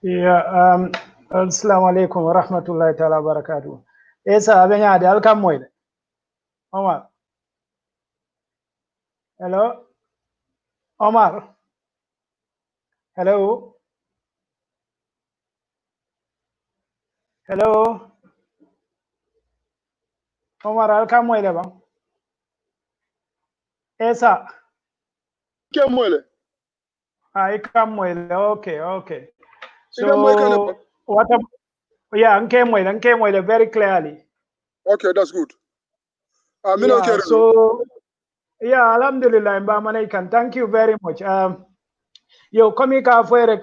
Yeah, assalamu alaikum wa rahmatullahi ta'ala wa barakatuh. Esa abenya de alkam moyle. Omar. Hello? Omar. Hello? Hello? Omar alkam moyle ba? Esa. Kemoyle. Ikam moyle. Okay, okay. So what yeah, nke moyle very clearly. Okay, that's good. Yeah, so yeah, alhamdulillah, thank you very much. Yo, komika fwere,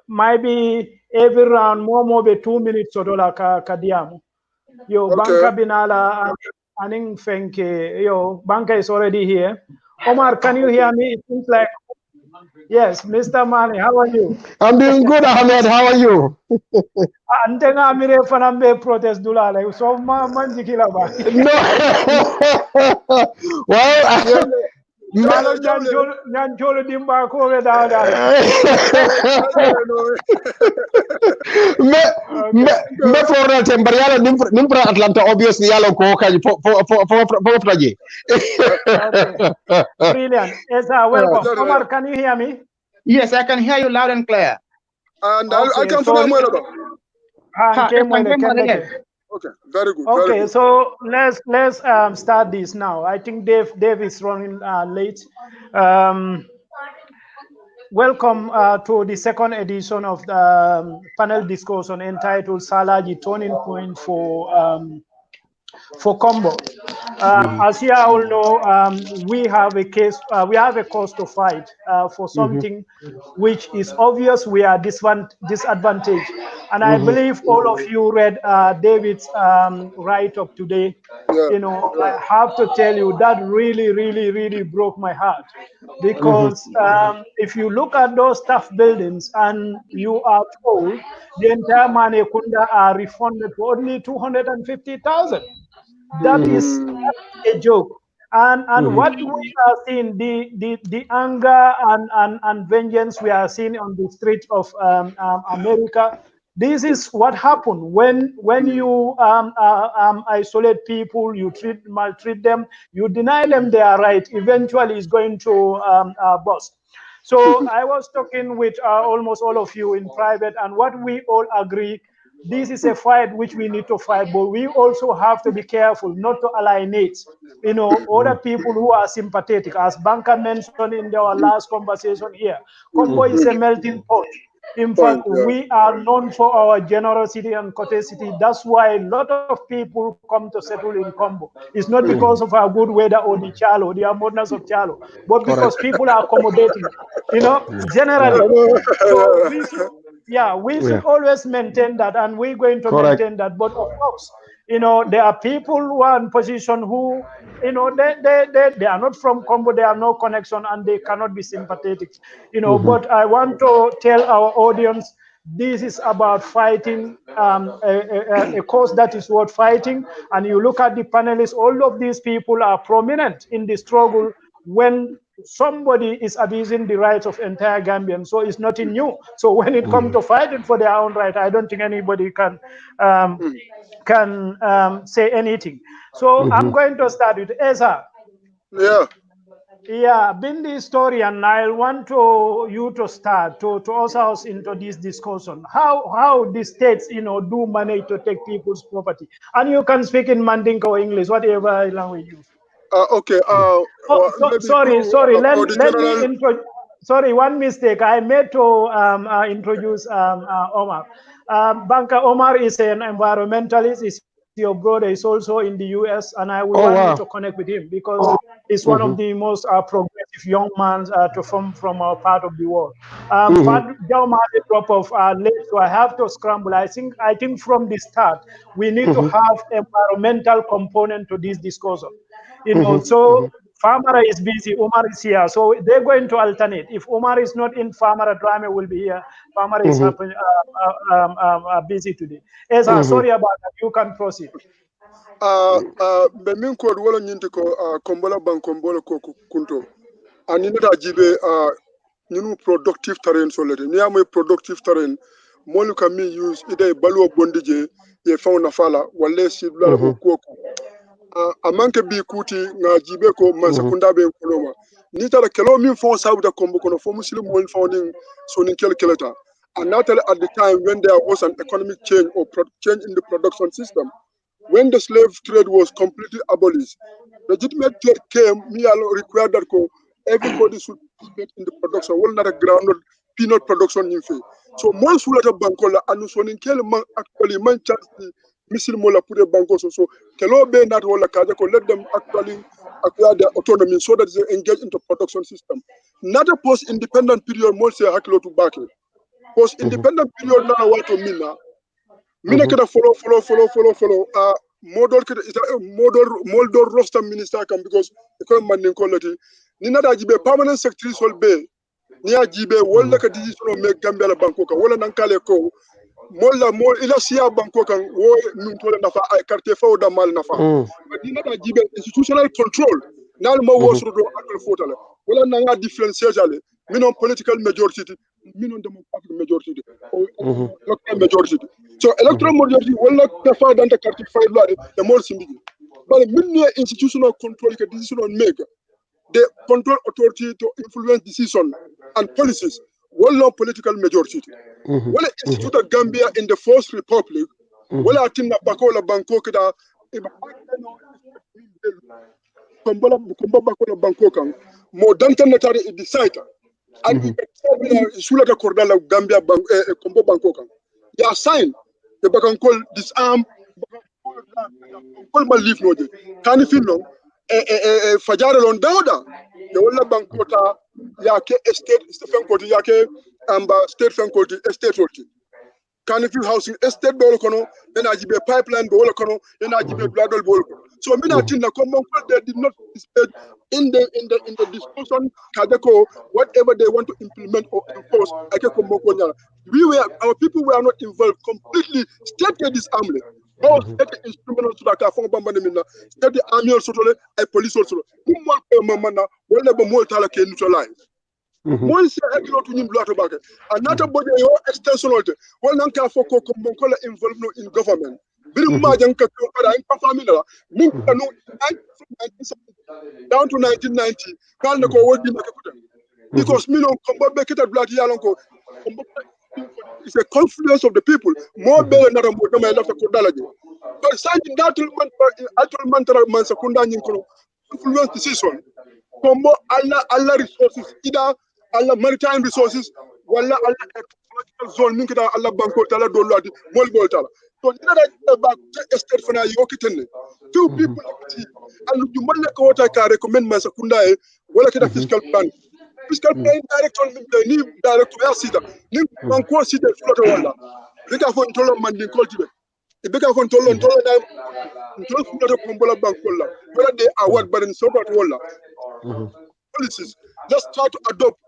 maybe every round more be 2 minutes so dola ka diamu. Yo, okay. Banka binala aning fenke. Yo, Banka is already here. Omar, can you hear me? It seems like yes, Mr. Manneh, how are you? I'm doing good, Ahmed. How are you? Antenga amire fanambe protest dulala. So manjikila ba. No. Well, Nyancholo dimba ko we da. Me for tembariala nimpra Atlanta obviously yalo ko kaji for traje. Brilliant. Yes, welcome. Omar, can you hear me? Yes, I can hear you loud and clear. And I can put Okay, very good. Okay, very good. So let's start this now. I think Dave is running late. Welcome to the second edition of the panel discussion entitled "SALAGI Turning Point for KOMBO." As you all know, we have a case. We have a cause to fight for something which is obvious we are disadvantaged. And I believe all of you read David's write-up today. Yeah. You know, I have to tell you that really broke my heart, because if you look at those tough buildings and you are told the entire Manneh Kunda are refunded for only 250,000. That is a joke. And what we are seeing, the anger and vengeance we are seeing on the streets of America, this is what happened when you isolate people, you maltreat them, you deny them their right. Eventually, it's going to burst. So I was talking with almost all of you in private, and what we all agree, this is a fight which we need to fight, but we also have to be careful not to alienate, other people who are sympathetic. As Banka mentioned in our last conversation here, KOMBO is a melting pot. In fact, we are known for our generosity and courtesy. That's why a lot of people come to settle in KOMBO. It's not because of our good weather or the Chalo, the abundance of Chalo, but because people are accommodating, generally. So we should always maintain that, and we're going to maintain that. But of course, there are people who are in position who, they are not from KOMBO, they have no connection, and they cannot be sympathetic, But I want to tell our audience, this is about fighting a cause that is worth fighting. And you look at the panelists, all of these people are prominent in the struggle when somebody is abusing the rights of entire Gambians. So it's nothing new. So when it comes to fighting for their own right, I don't think anybody can say anything. So I'm going to start with Ensa. Yeah, being the historian, I want you to start to usher us into this discussion. How the states, do manage to take people's property, and you can speak in Mandinka or English, whatever language you use. Okay. Sorry. Let me introduce. Sorry, one mistake. I made to introduce Omar. Banka Omar is an environmentalist. Is your brother? Is also in the U.S. and I would want you to connect with him because he's one of the most progressive young men from our part of the world. Fatou had a drop of late, so I have to scramble. I think from the start we need to have environmental component to this discussion. So Farmer is busy, Umar is here. So they're going to alternate. If Umar is not in, Farmer Drame will be here. Farmer is busy today. Sorry about that. You can proceed. Bemin ko wala nyinti ko kombola ban kombola ko kunto. Ani nata jibe new productive terrain so let ni am productive terrain mo lu kam use ide balu bondije e fauna fala wala si la ko a manke bi kuti nga jibe ko masakunda be koloma ni tara kelo min fon sabu da kombo kono fo muslim won founding so ni keleta and not at the time when there was an economic change or change in the production system when the slave trade was completely abolished legitimate trade came me required that everybody should participate in the production will not a grounded peanut production in fee so more sulata bankola anu so ni kel man actually man chance misil mola pour banko so kelo be not wala kaje ko let them actually acquire their autonomy so that they engage into production system not a post independent period more say hakilo to back post independent period na wato mina kada follow model kada is a model roster minister can because ko man ko lati ni nada jibe permanent secretary sol be ni ajibe wala ka decision make gambia banko ka wala nan kale ko molla mol ila siya banko kan wo min tole nafa ay carte faw da mal nafa dina da jibe institutional control nal ma wosro do akal fotale wala nga differentiate ale minon political majority minon democratic majority or electoral majority so electoral majority wala nafa danta carte faw do e mol simbiji but minne institutional control ka decision make the control authority to influence decision and policies wala political majority wala institute of Gambia in the First Republic wala tinna bakola banko kada kombo bakola banko kan mo dantan na tare decide and sula ka kordala Gambia bank kombo banko kan ya sign the bakan call disarm call ma leave no de kan fi no fajare lon dawda de wala banko ta ya ke estate Stephen Koti ya ke amba state fankoti estate roti kan fi housing estate bol kono ena jibe pipeline bol kono ena jibe bladol bol so mina tinna ko mon ko they did not participate in the discussion kadeko whatever they want to implement or enforce ake ko mon ko nyala our people were not involved completely state disarmed both state instrumental to ka fon bamba minna state army sotole ay police sotole dum mo ko mamana wala ba mo tala ke neutralize Moi c'est eklo to nyim blato bake anata body yo extension olte wal nan ka foko ko mon ko la involve in government bir ma jang ka ko para en family la min kanu down to 1990 kal ne ko wodi make ko because me no combo be kita blato yalon ko it's a confluence of the people more be na mo do may lafta ko dalaje but saying that man tara man sakunda nyin ko influence decision combo alla resources ida alla maritime resources wala alla ecological zone min kita alla banko tala do lati mol bol tala to dina da ba estate fana yokitenne few people and you mol ko wota kare ko men masa kunda e wala kita fiscal plan director ni director ya sita ni banko sita floto wala bika fon tolo man din koltibe e bika fon tolo na tolo floto ko mbola banko la wala de award barin sobat wala policies let's try to adopt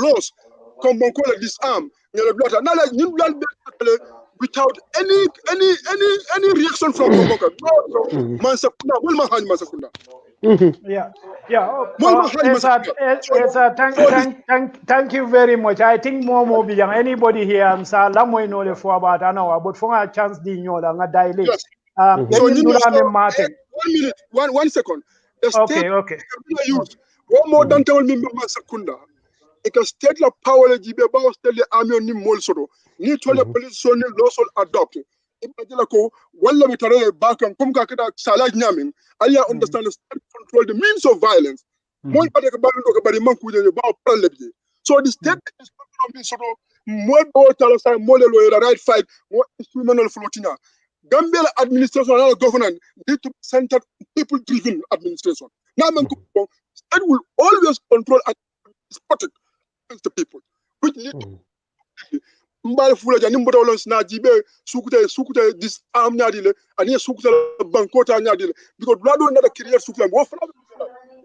laws come on call disarm without any reaction from Komoka. Thank you very much. I think more beyond anybody here Ensa Lamoy no le for about an hour but for a chance di nyola nga dilate. So you know, 1 second. The state used one more than tell me Sakunda. Because state la power jibe ba state le army ni mol sodo ni to le police so ni lawful adopt ibadila ko walla mi tare bakan kum ka kada salaj nyamin aya understand state control the means of violence mol pade ka balu ko bari man kuje ba problème ji so the state is control sodo mol bo tala sa mol lo right fight mo instrumental floatina Gambia administration and governance need to center people driven administration now man state will always control and support the people which need mbal fula jani mboto lons na jibe sukute disarm nyadile ani sukute bankota nyadile because blado na create sukute mo fula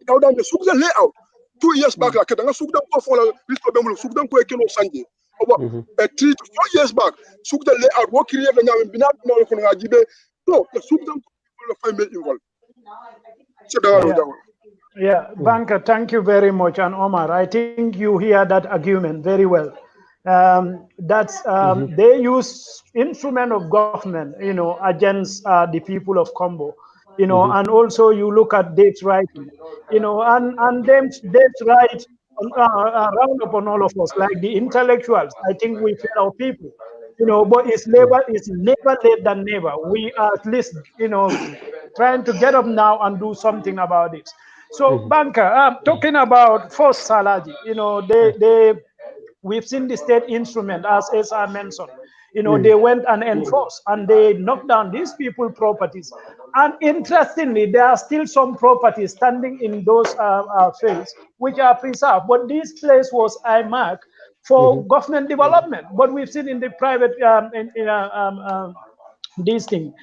daw dan sukute layout 2 years back la kada sukute ko fola risto be mo sukute ko ekelo sanje oba 3 to 4 years back sukute layout wo create na nyam bina no ko ngajibe no sukute ko family involved so dawa Yeah, Banka, thank you very much. And Omar, I think you hear that argument very well. That's they use instrument of government, against the people of Combo, and also you look at dates writing, and them dates write round upon all of us, like the intellectuals. I think we feel our people, but it's never late than never. We are at least, trying to get up now and do something about it. So, Banker, talking about first Salagi, we've seen the state instrument, as SR mentioned. They went and enforced and they knocked down these people properties. And interestingly, there are still some properties standing in those fields which are preserved. But this place was earmarked for government development. But we've seen in the private these things.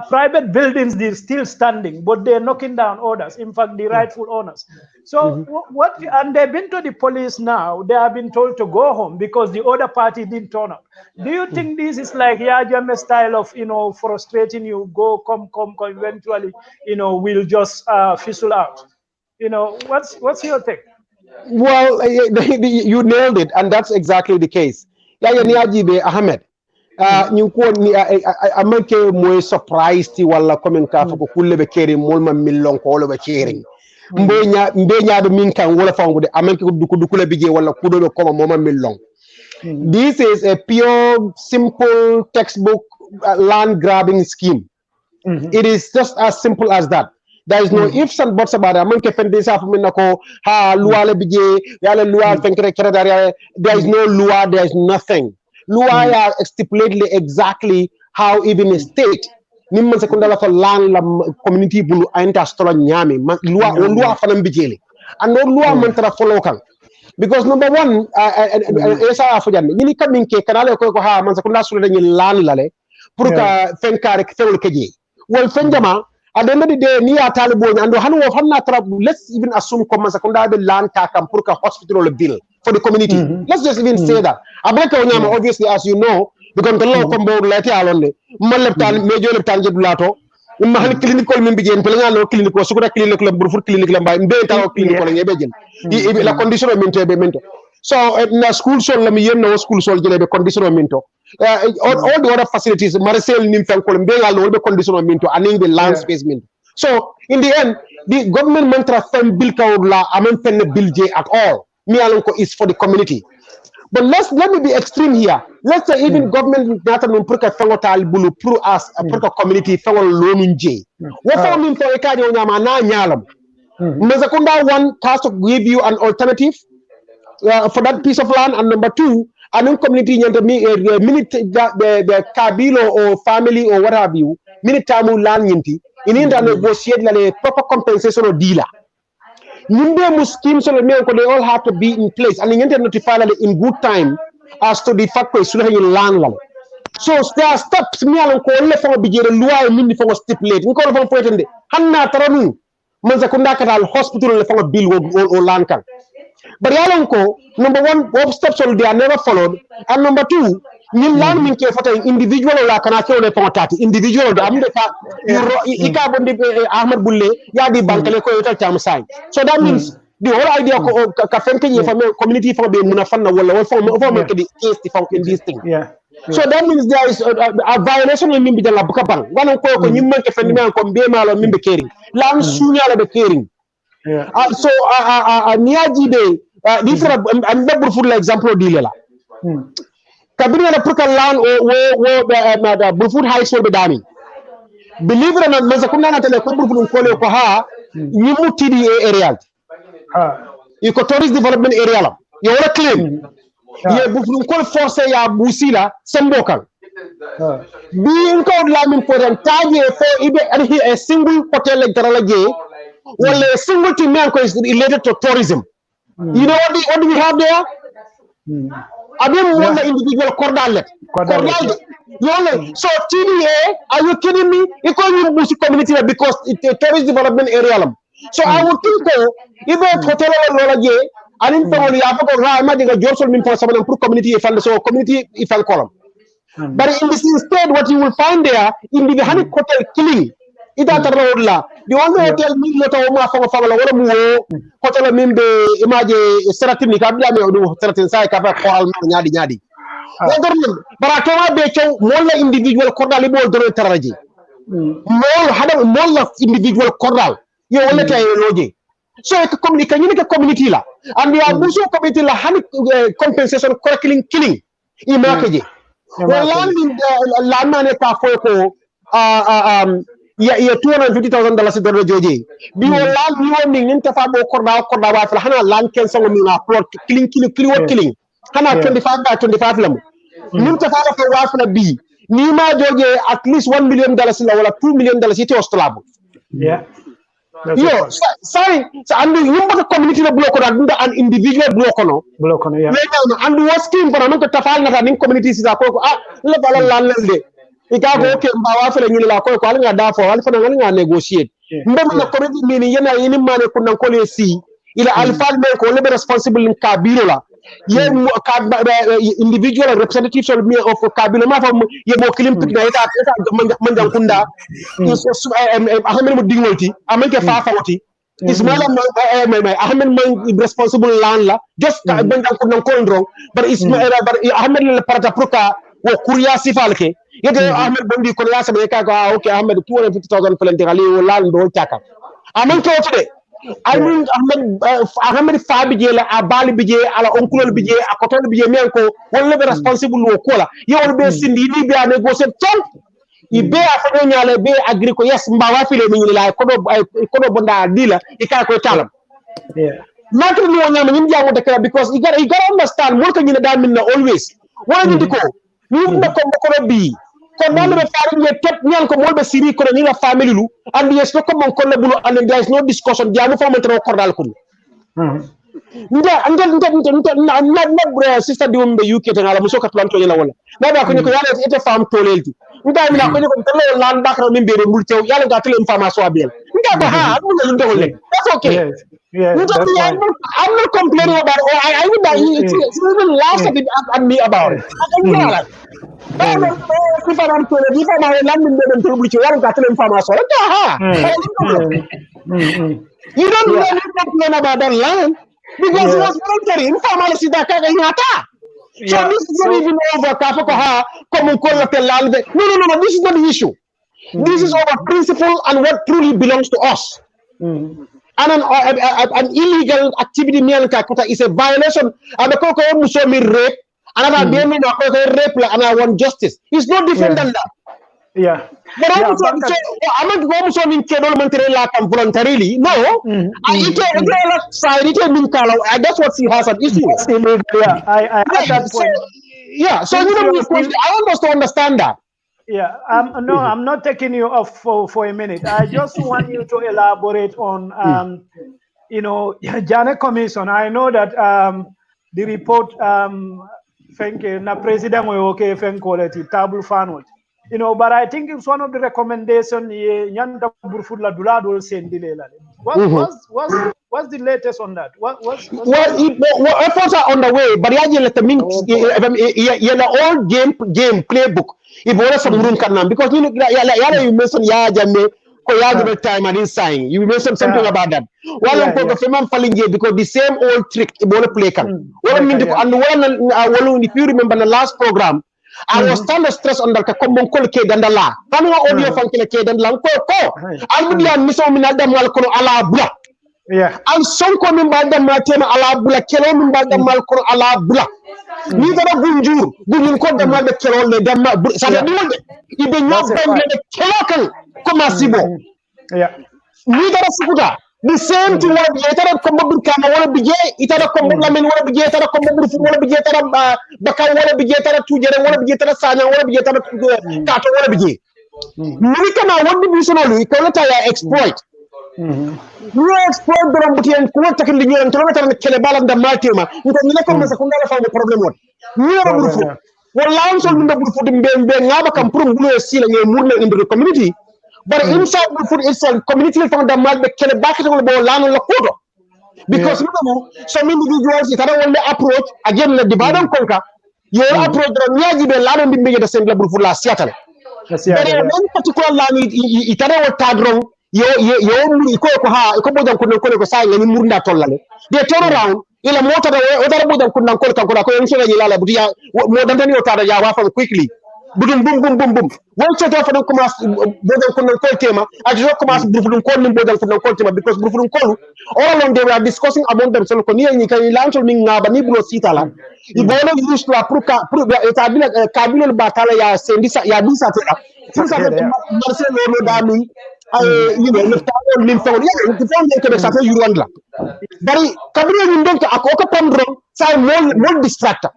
Private buildings, they're still standing, but they're knocking down others. In fact, the rightful owners. So what? And they've been to the police now. They have been told to go home because the other party didn't turn up. Do you think this is like Yajame style of frustrating you? Go, come, eventually, we'll just fizzle out. What's your take? Well, you nailed it, and that's exactly the case. Yaya Niajibe Ahmed. Ñu ko ni amanke moy surprise ti wala comme ka fa ko kulle be keri molma millon ko wala be keri mbeña be min kan wala fangude amanke ko dukule bije wala kudo be ko moma millon. This is a pure simple textbook land grabbing scheme. It is just as simple as that. There is no ifs and buts about it. Amanke fendi sa fa min nako ha loi le bije yala loi fenkere kere there is no loi, there is nothing. Loi stipulated exactly how even a state nimman sekundala for land la community bulu ainta stola nyami loi fanam bijeli and no loi mantara follow kan because number one esa afujan ni kamin ke kanale ko ha man sekunda sulu dañi land lale pour ka fenkare fewul keje wol fenjama at the end of the day ni ya talibo ando hanu wo fanna trap let's even assume comme sekunda be land ka kam pour ka hospital le bill for the community. Let's just even say that. Abeka onyama obviously, as you know, because the law combo lati alonde. Maleptan major leptan jedulato. Mahal clinical mimbijen pelenga lo clinical sukura clinical burfur clinical mbay mbe taw clinical ngebejen. La condition of minto. So na school sol la mi yenno school sol jele be condition of minto. All the other facilities Marcel nim fen ko mbe ngal be condition of minto aning the land space minto. So in the end the government mantra fem bill kawla amen fen bill je at all. Is for the community. But let me be extreme here. Let's say even government data no purka fengotal bulu pro as a purka community fengol lonunje. What for me for ekadi onyama na nyalam. Mazakunda one has to give you an alternative for that piece of land, and number two, anong community nyanta minute the kabilo or family or what have you, minute tamu land nyinti, in negotiate la proper compensation or dealer. Nimbe schemes so they all have to be in place and you notify in good time as to the fact that you land. So there are steps me alon ko le fa bijere loi min fa stipulate ni ko fa poetende hanna taranu man zakunda katal hospital le fa bill o land kan. But Yalanko, number one, what steps they are never followed, and number two, you land min ke fata individual la kana ke ole tati individual da amde ka ika bondi Ahmad Bulle ya di bankale ko yota cham sign. So that means the whole idea ka fenke ye fa community fa be muna fanna wala fa make the case in this thing. So that means there is a violation in mimbi la bukabang. Wana ko nyimman ke fendi man ko be malo mimbe caring. Lan sunya la be caring. So niaji de different and the full example dilela. Kabini na purka land o Burfoot High School bedami. Believe it or not, mazakunda na tele ko Burfoot ko ko ha nyimu TDA area. Iko tourist development area la. You wanna claim? Ye Burfoot ko force ya busila sembokan. Being called Lamin important taje for ibe a single hotel like Taralaje, well a single thing is related to tourism. You know what do we have there? Abim one individual cordal. So TDA, are you kidding me? It can't use community because it's a tourist development area. So I would think if a hotel or I didn't probably have a Johnson mean for someone and community if so community if I column. But in this instead, what you will find there in the honey hotel killing, it at the road la the only hotel min lota o ma fa la wala mu hotel min be imaje seratin ka biya me do seratin sai ka fa ko al nyaadi bara to be ciow molla individual cordal bo do taraji mol hada molla individual cordal yo wala tay loje so ko community la and ya buso community la hani compensation killing imakaje wala min la mane ka fo ko ya $250,000 do joji bi wala mi woni ngin fa bo korda wa fa hana lan ken sango mi na plot killing hana 25 lam min ta fa wa fa bi ni ma joje at least $1 million la wala $2 million ite ostolabo yo sorry so and you mbaka community la block da dunda an individual block no yeah and was scheme for man ko tafal na nin community sisa ko la bala lalde ika go ke mbawa fele nyini la ko ala nga da fo ala fana nga negotiate mbem na community mini yana yini mane ko nan ko le si ila alfa men ko le responsible ka biro la ye individual representatives of kabilo ma fam ye mo kilim pik na eta manjang kunda ahmed mo dingolti amanke fa fawati ismaila ahmed man responsible land la just manjang kunda ko ndro but ismaila ahmed le parata proka wo kuriya sifalke yede ahmed bondi ko ya sabe ka okay ahmed 250,000 felente gali wo land do chaka amanke wote Ahmed Fabi la abali bije ala onkulol bije akotol bije men ko wolle be responsible wo kola yewol be sindi ni be negotiate ton ibe afado nyale be agri ko yes mbawa file ni la kodo bonda dila ika ko talam matri ni wonyama nyim jamu de kala because you gotta understand mo ko nyina da minna always wala ni ko ni ko ko bi ko non be faari ne top ñal ko molbe siri ko ni la family lu and yes ko mon ko le bulu and there is no discussion diamu fa mo cordal ko nda sister di wumbe UK tan ala muso katlan to yela wala nda ko ni ko yalla ete fam to lelti nda mi na ko ni ko tele lan bakra min be mul tew yalla ga tele information abel nda ko ha mu ngi ndol le that's okay I'm not complaining about it. I would it's even laughs at me about it. If I want to if I land in the trouble you want to information. You don't really complain about that land because it was voluntary. Information that so this is not even over no, this is not the issue. This is over principle and what truly belongs to us. And an illegal activity is a violation. And the Koko Musomi rape, another Demi rape, and I want justice. It's no different than that. Yeah. But I'm not going to in Kedol voluntarily. No. That's what she has an issue with. Yeah, I at that point. So you know, I want us to understand that. Yeah, no, I'm not taking you off for a minute. I just want you to elaborate on, Janet Commission. I know that the report, thank you, na President okay, thank quality, table fanot. But I think it's one of the recommendations. What's the latest on that? Efforts are on the way, but all game playbook. If we some room can because you mentioned jamme time and sign. You mentioned something about that. Because the same old trick play can. If you remember the last program, I was trying to stress on the KOMBO ke dandala. Kanu audio funkile ke dandala ko. Albudia miso minada mal kono ala bula. Yeah. And some coming by the Matena ala bula kelo min by the malkono ala bula. Ni dara gunjur ko da mal de kelo le dem sa de monde. Ibe ñok ben le kelo kan komasibo. Yeah. Ni dara sukuta. The same thing wala biye tara kombo bir kana wala biye itara kombo lamin wala biye tara kombo bir fu wala biye tara bakay wala biye tara tujere wala biye tara sanya wala biye tara kato wala biye. Ni kana wodi bisono ko ta ya exploit. No exploit do mbutien ko ta kin liñu tan tan kele balam da matima ko ni ko ma sa ko ngala fa problem won ni ra buru fu wala on sol nda buru fu be ngaba kam pour bulo sila ngi murna in the community. But inside the food itself, community found the mal kele bakete will be land la kodo. Because some individuals it are only approach again the divide and conquer. Your approach the nyaji be land be the same level for la Seattle. But one particular land it are what tag wrong yo ko ha ko bojan ko sa ngani murna tollale they turn around ila mota da o dara bojan kunnan ko yon so ngani lala budiya mo dan tan yo tada ya wafa quickly budum bum won so to fa don commence bojan kunnan ko tema a jo commence burfudum ko nim bojan kunnan ko tema because burfudum ko all along they were discussing about themselves ko ni kan lancho min ngaba ni bulo sitala ibolo use to pour etabila kabila batala ya sendisa ya bisa tela since Marcelo no dami you know le tawo lim tawo ya ko fon ko sa to yurwandla bari kabila ni donc akoka pandro sa mo distracta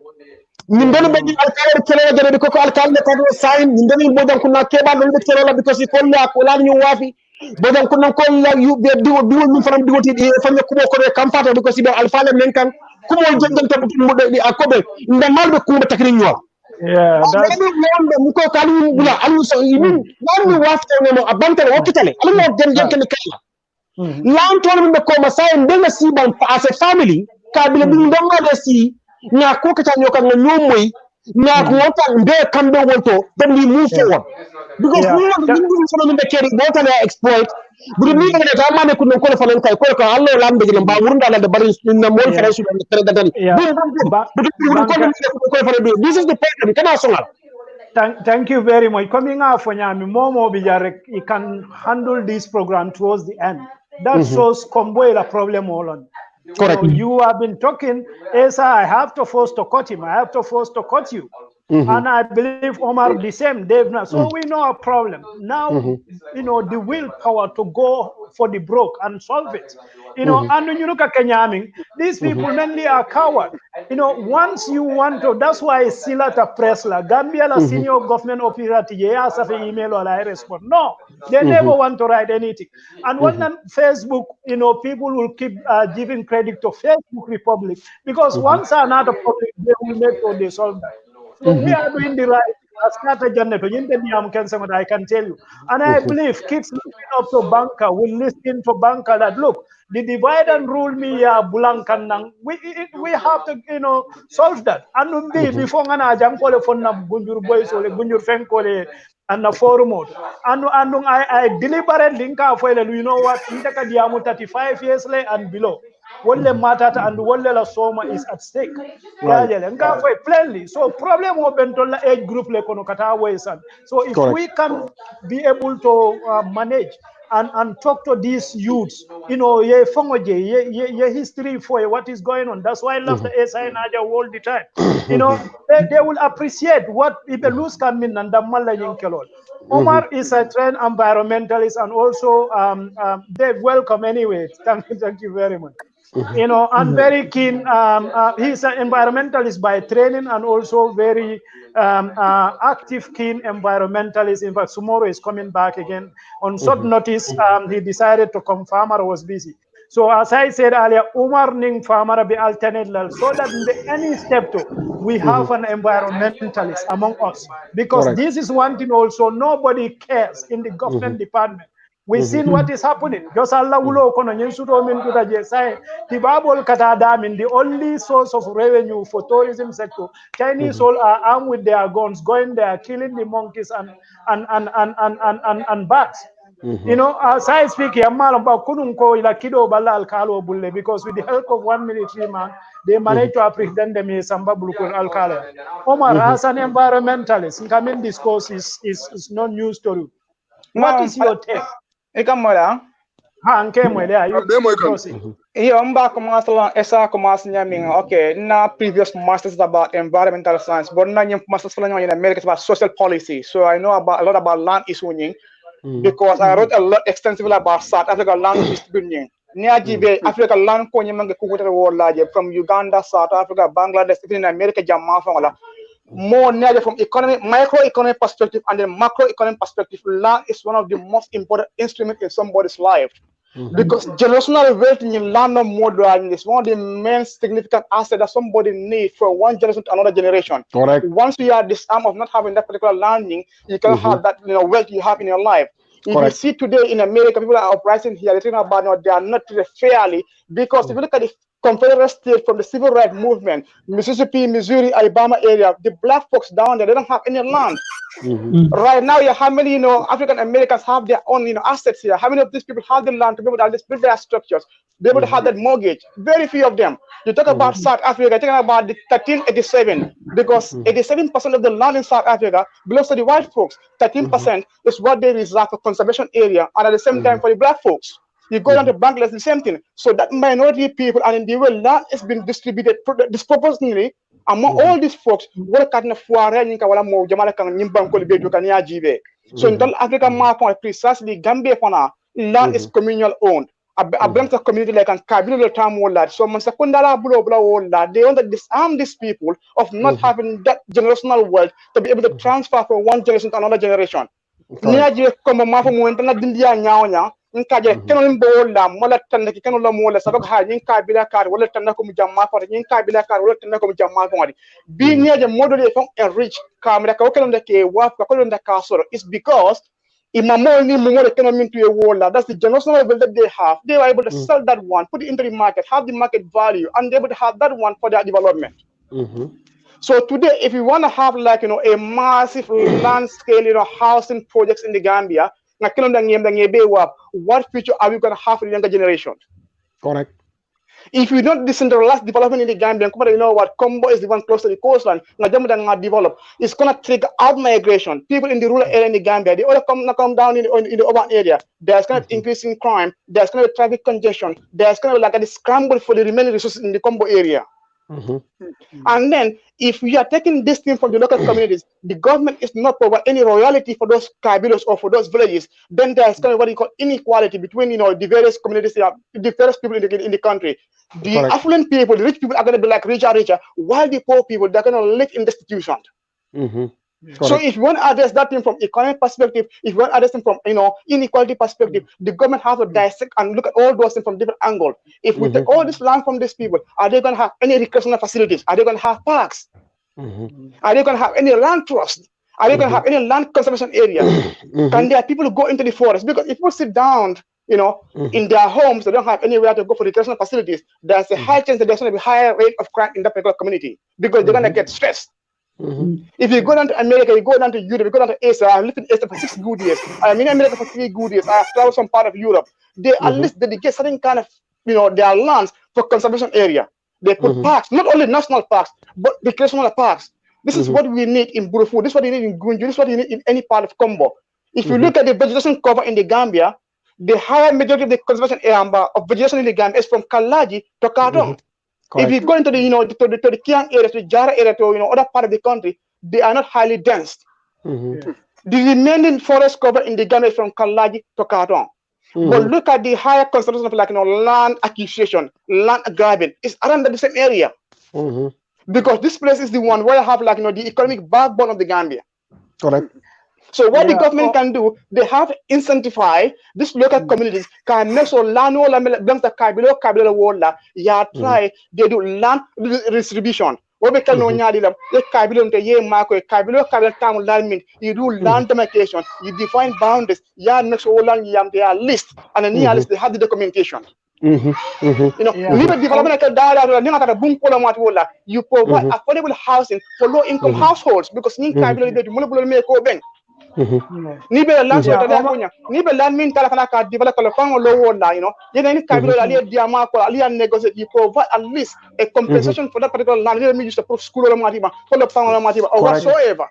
min doni be alkala kele gere ko alkala ko sign min doni bodan kunna keba don be kele because ko la ko la ñu wafi bodan kunna ko la yu be diwo min fanam diwoti fanya ko kam fata because be alfala men kan ko mo jongan to mo de akobe ndamal be ko takri ñola yeah that's mu ko kalu bula alu so min nan wafta no abanta hôpital alu mo den ken kala lan to be ko masay ndenga siban as a family kabila bi ndonga de si na ko ka tanyo kan nyomoy na ko wata mbe kambe wonto then we move forward because we want to do something that carry water na exploit but ni ngene ta mane ko non ko fa lan kay ko allo lambe jëm ba wurunda la de bari na mol fa rasul na da dani this is the problem kana songal Thank you very much. Coming out for Nyami, Momo Bijarek, he can handle this program towards the end. That shows KOMBO is a problem all on. Correct. You have been talking, Ensa, I have to force to cut him. I have to force to cut you. And I believe Omar the same, Dave. So we know a problem. Now, you know, the willpower to go for the broke and solve it. You know, and when you look at Kenyaming, these people mainly are cowards. You know, once you want to, that's why Silata Presla, Gambia la senior government operator, yes, have an email or I respond. No, they never want to write anything. And when on Facebook, you know, people will keep giving credit to Facebook Republic because once another public, they will make sure they solve that. So we are doing the right. I can tell you. And I believe kids looking up to Banka will listen to Banka that look, the divide and rule me bulankanang. We have to, you know, solve that. And before ngana jam kole for na bunjur boys or bunjur fen kole and the forum and I deliberately you know what, 35 years late and below. What the matter and what the soma is at stake. Plainly. So problem open to age group like so if we can be able to manage and talk to these youths, you know, ye history for what is going on. That's why I love the SI Naja all the time. You know, they will appreciate what people lose come in and the Malayan Kelol. Omar is a trained environmentalist and also they welcome anyway. Thank you very much. You know, and very keen. He's an environmentalist by training and also very active, keen environmentalist. In fact, tomorrow is coming back again. On short notice, he decided to come. Farmer was busy. So as I said earlier, Umar Ning Farmer be alternate so that in the any step to we have an environmentalist among us. Because this is one thing also, nobody cares in the government department. We've seen what is happening. Just Allah ulo kono nyensuto min kuta jesai. Tibabol kata in the only source of revenue for tourism sector. Chinese all are armed with their guns, going there, killing the monkeys and bats. You know, as I speak, because with the help of one military man, they managed to apprehend them in Sambabulukul Alkala. Omar, as an environmentalist, coming this course is not news to you. What is your take? Ikamara. Okay, na previous masters about environmental science, but now masters in America about social policy. So I know about a lot about land issuing because I wrote a lot extensively about South Africa land distribution. Near Africa land from Uganda, South Africa, Bangladesh, even in America, Jamaica. More nearly from economic, microeconomic perspective and the macroeconomic perspective, land is one of the most important instruments in somebody's life. Because generational wealth in land more is one of the main significant assets that somebody needs from one generation to another generation. Correct. Once you are disarmed of not having that particular landing, you cannot have that wealth you have in your life. If you see today in America, people are uprising here, they're talking about they are not treated fairly because if you look at the Confederate states from the civil rights movement, Mississippi, Missouri, Alabama area, the black folks down there, they don't have any land. Right now, how many African Americans have their own assets here? How many of these people have the land to be able to build their structures, be able to have that mortgage? Very few of them. You talk about South Africa, you're talking about the 1387, because 87% of the land in South Africa belongs to the white folks. 13% is what they reserve for conservation area, and at the same time for the black folks. You go down to Bangladesh, the same thing. So that minority people, and in the way land is being distributed disproportionately among all these folks. What kind of foire you can mo jamala kan nyimban ko be kan ya jibe. So in Africa map precisely Gambia fana land is communal owned. A branch of community like an Kabila time wall. So man secondala bulo wall. They want to disarm these people of not having that generational wealth to be able to transfer from one generation to another generation. Niaje como mafo mo entana dindia nyaonya. Nkaje kenon bola mola tanda ki kenon la mola sabak ha nyin kabila kar wala tanda ko mu jamma ko nyin kabila kar wala tanda ko mu jamma ko bi niaje model fon enrich kamera ko kenon de ke wa ko kenon de ka soro is because imamo ni mo de kenon min to e wola. That's the generational wealth that they have. They were able to sell that one, put it into the market, have the market value, and they're able to have that one for their development. So today, if you want to have like a massive land scale housing projects in the Gambia, what future are we going to have for the younger generation? Correct. If you don't decentralize development in the Gambia, you know what, KOMBO is the one close to the coastline, develop, it's going to trigger out migration. People in the rural area in the Gambia, they all come down in the urban area. There's going to be increasing crime, there's going to be traffic congestion, there's going to be like a scramble for the remaining resources in the KOMBO area. And then, if we are taking this thing from the local communities, the government is not providing any royalty for those kabilos or for those villages, then there's kind of what you call inequality between the various communities, the various people in the country. The affluent people, the rich people are going to be like richer, while the poor people, they're going to live in destitution. So if you want to address that thing from economic perspective, if you want to address them from inequality perspective, the government has to dissect and look at all those things from different angles. If we take all this land from these people, are they going to have any recreational facilities? Are they going to have parks? Are they going to have any land trust? Are they going to have any land conservation area? Can their people go into the forest? Because if people sit down, in their homes, they don't have anywhere to go for recreational facilities. There's a high chance that there's going to be higher rate of crime in that particular community because they're going to get stressed. If you go down to America, you go down to Europe, you go down to Asia. I've lived in Asia for 6 good years. I'm in America for 3 good years. I have traveled some part of Europe. They at least dedicate certain kind of, their lands for conservation area. They put parks, not only national parks, but recreational parks. This is what we need in Burufu. This is what you need in Gunju. This is what you need in any part of KOMBO. If you look at the vegetation cover in the Gambia, the higher majority of the conservation area of vegetation in the Gambia is from Kalaji to Kartong. If you go into the to the Kiang area, to the Jara area, to other part of the country, they are not highly dense. The remaining forest cover in the Gambia is from Kalaji to Kartong. But look at the higher concentration of land acquisition, land grabbing. It's around the same area. Because this place is the one where I have the economic backbone of the Gambia. Correct. So what the government can do, they have incentivize these local communities can make so land belongs to Kabila wala try they do land distribution. What we can know nyadi Kabila to ye marko Kabila town Lamin, you do land demarcation, you define boundaries, make so land they are list and then list they have the documentation. Development you provide affordable housing for low income households because Kabila ni be land so tada kunya ni be land min kala kana ka develop kala fango low wala any Kabila ali diama ko ali negotiate you provide at least a compensation for that particular land let me use the school or matiba for the fango matiba or whatsoever.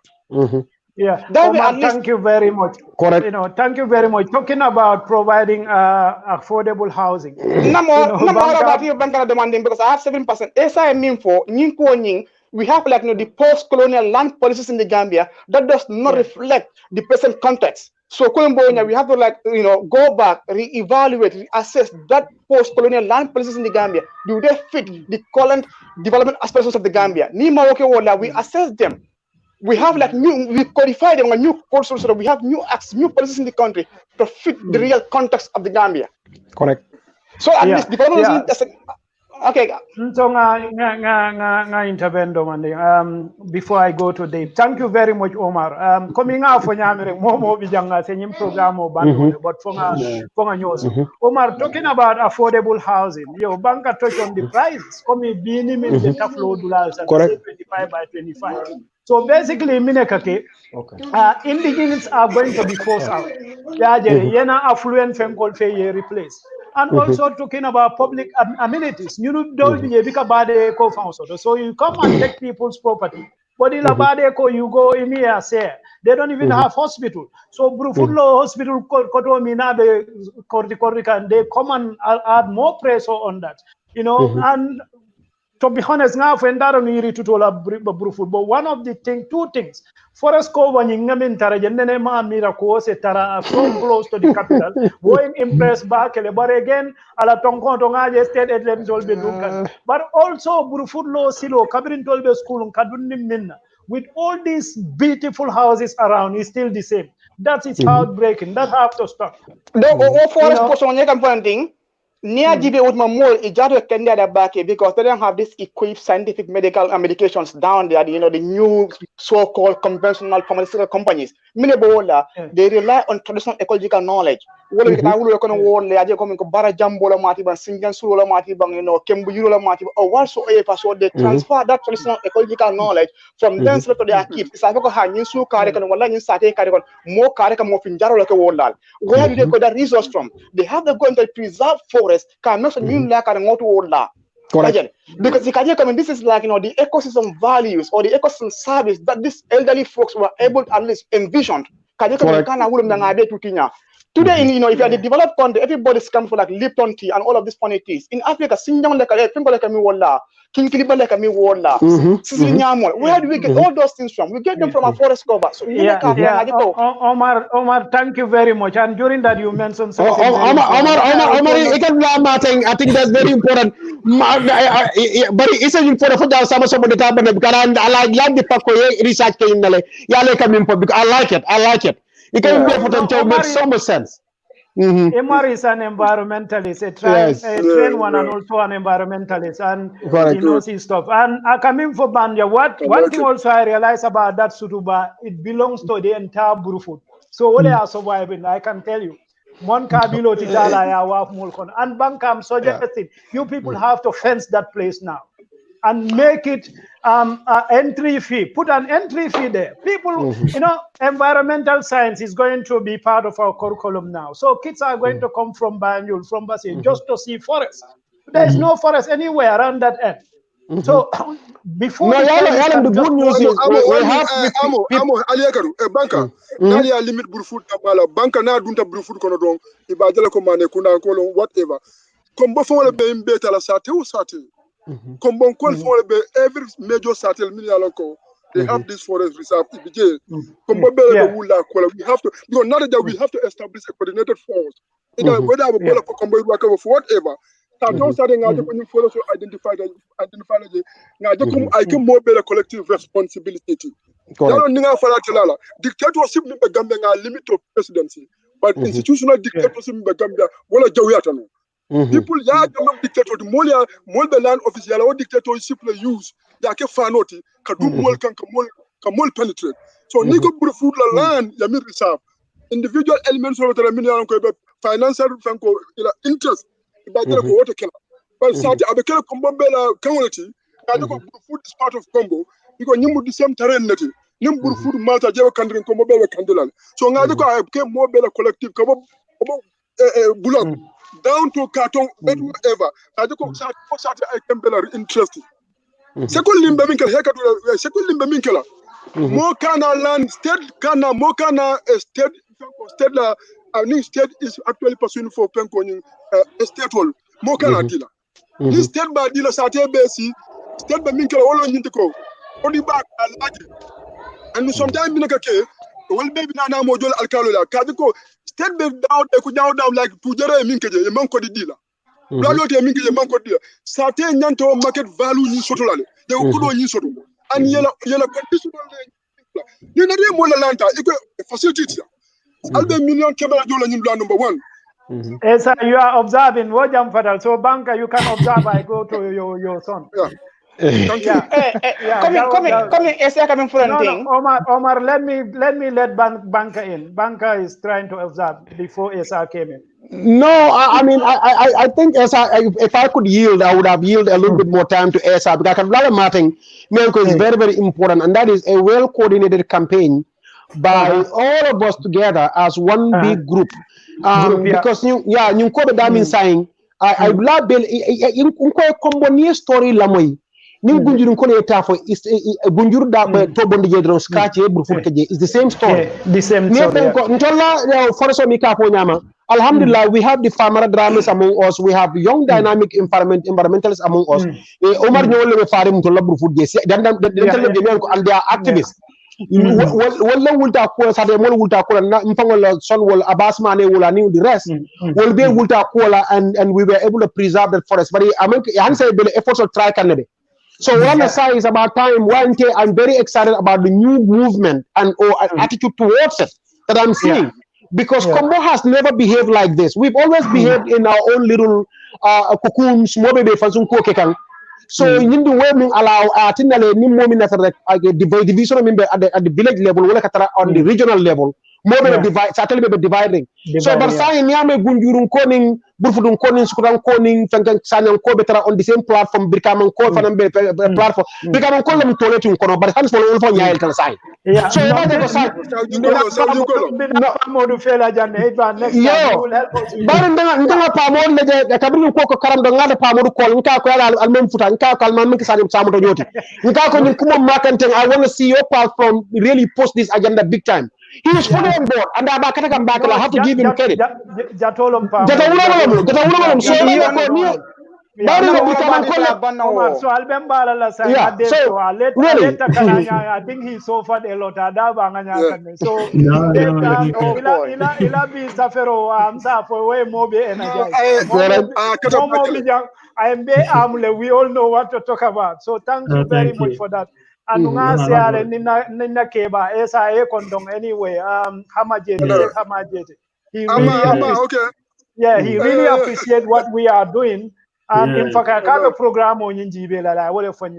Thank you very much. Correct. Thank you very much. Talking about providing affordable housing. About you Banka demanding because I have 7%. SI mean for we have the post-colonial land policies in the Gambia that does not reflect the present context. So we have to go back, re-evaluate, reassess that post-colonial land policies in the Gambia. Do they fit the current development aspirations of the Gambia? We assess them. We have we codify them on new codes, so we have new acts, new policies in the country to fit the real context of the Gambia. Correct. So at least development Okay. So intervendo before I go to Dave. Thank you very much, Omar. Coming out for Nyamire, Momo Bijanga, same program or bando, but for news. Omar, talking about affordable housing, your banker touch on the prices. Coming being in the tough low dollars and say 25 by 25. So basically, Minekake, indigenous are going to be forced out. Yeah, Yena affluent Fenkol Feye replaced. And also talking about public amenities. You know, don't be a big bad co-founder. So you come and take people's property. But in Labadeko, you go in here, say they don't even have hospital. So Brufudlo Hospital Kotomina and they come and add more pressure on that. You know, and to be honest, now when that on iri tutola brufud, but one of the two things. Forest cover nyingamin tara jendene ma mira ko se tara so close to the capital, going impressed back, but again, ala tonko tonga state athletes will be dunkan. But also brufud lo silo kabirin tolbe school kadunni minna. With all these beautiful houses around, it's still the same. That is heartbreaking. That have to stop. The forest person on your thing. Near GB with my more, it just can get back because they don't have this equipped scientific medications down there. You know, the new so-called conventional pharmaceutical companies. They rely on traditional ecological knowledge. What we can world they are coming to bara jambola matiban, singan sulola matiban, you know, kembuyula matiban, or whatsoever. So they transfer that traditional ecological knowledge from them to their keep. It's like a su karikan, wala in sate karikan, more karika more finjaro like a wall. Where do they get that resource from? They have the going to preserve forest. Can not mean like a not wall. Because this is like, you know, the ecosystem values or the ecosystem service that these elderly folks were able to at least envision. Today, you know, if you are the developed country, everybody's coming for like Lipton tea and all of these funny teas. In Africa, Sinjang like a people like a walla, King Kiliba like a walla, where do we get all those things from? We get them from a forest cover. So Omar, thank you very much. And during that, you mentioned something. Omar, I think that's very important. But it's important for somebody to I like the Paco research because I like it. It can be to make so much sense. Emar is an environmentalist, a trained one, and also an environmentalist, and he knows his stuff. And coming for Banya, one thing also I realized about that Sutuba, it belongs to the entire Burfoot. So what they are surviving, I can tell you. Monka bilo titala ya waf mulkon. And Banka, I'm suggesting you people have to fence that place now and make it an entry fee. Put an entry fee there. People, you know, environmental science is going to be part of our curriculum now. So kids are going to come from Banjul, from Basi, just to see forest. There is no forest anywhere around that end. So before the good news is we have Banka nani ya limit Burfoot abala Banka na dunta Burfoot kono don ibadala ko mane kuna ko whatever kombo fo be mbeta la sate o sate kombo ko fo be every major sate million ko they have this forest reserve ibije kombo be wula ko we have to because now that we have to establish a coordinated force whether we bola ko kombo work for whatever identify I can more better collective responsibility. Dictatorship limit of presidency, but institutional dictatorship people dictator more the land official or dictatorship use fanoti kamol penetrate. So Nico Burfoot land Yamir reserve. Individual elements of the financial interest. But Sati Abekela Kombela community, food is part of KOMBO because you the same terrain. You food Malta, Java country, and Kombela Candelan. So I became more better collective Bulak down to Carton, whatever. I can be interesting. Second Limba more kana land state kana more kana state state is actually pursuing for Penconing state wall. More kana dealer. This state by dealer Sate Besi, state by Minkela all on Yintiko, only back and sometimes Minaka, well, baby Nana Mojol Alcalola, Kadiko, state down, they could down like Pujara Minkaja, a Manco dealer. Blagote Minkaja Manco dealer. Sate Nyanto market value in Sotolale, they will put on Yisoto, and yellow conditional. You know, more Atlanta, facility. I'll be million Kebala Jola in number one. Ensa, you are observing. Wajam Fatal. So, Banka, you can observe. I go to your son. Yeah. Thank you. Coming, Ensa coming for anything. Omar, let me Banka in. Banka is trying to observe before Ensa came in. No, I mean, I think Ensa, if I could yield, I would have yielded a little bit more time to Ensa, because Kabla Martin is very, very important, and that is a well-coordinated campaign by all of us together as one big group. Because you ko da min saying I love bel in ko kombo ni story la moy ni gunjur ko le ta fo gunjur da to bondi je dron scratch e burfut ke je is the same story. The same story. Ko ntolla forso mi ka po nyama. Alhamdulillah, we have the farmer dramas among us. We have young dynamic environmentalists among us. Omar nyole be farim to labru food je dan and they are activists. Wala wulta ko sa de mol wulta ko na mpangol son wol abasmane wala ni the rest will be wulta ko and we were able to preserve that forest, but I say the efforts of try Canada. So what I say is about time. I'm very excited about the new movement and attitude towards it that I'm seeing, because KOMBO has never behaved like this. We've always behaved in our own little cocoons. So in the way we allow tinale ni momi na division at the village level wala katara on the regional level more divide certainly be dividing. So but say ni ame gunjurun koning burfudun koning sukuran koning fankan sanyan ko betara on the same platform birkaman ko fanam be platform birkaman ko lam toletin kono but hans wala fo nyaayel tan say. So if I go say no modu fela janne next time you will help us. Bar ndanga pa mo le kabri ko karam do ngada pa mo ko nka ko yala al mem futa nka ko al man nka sadim samu to nyoti nka ko ni kuma makante I want to see your platform really push this agenda big time. He was fully on board, and I have to give him credit. So really, I think he suffered a lot. So ila be suffer am for way more be energized. We all know what to talk about. So thank you very much for that. And nina keba esa e kondong anyway hamajete he really he really appreciate what we are doing, and in fact I have a program on Njibe la.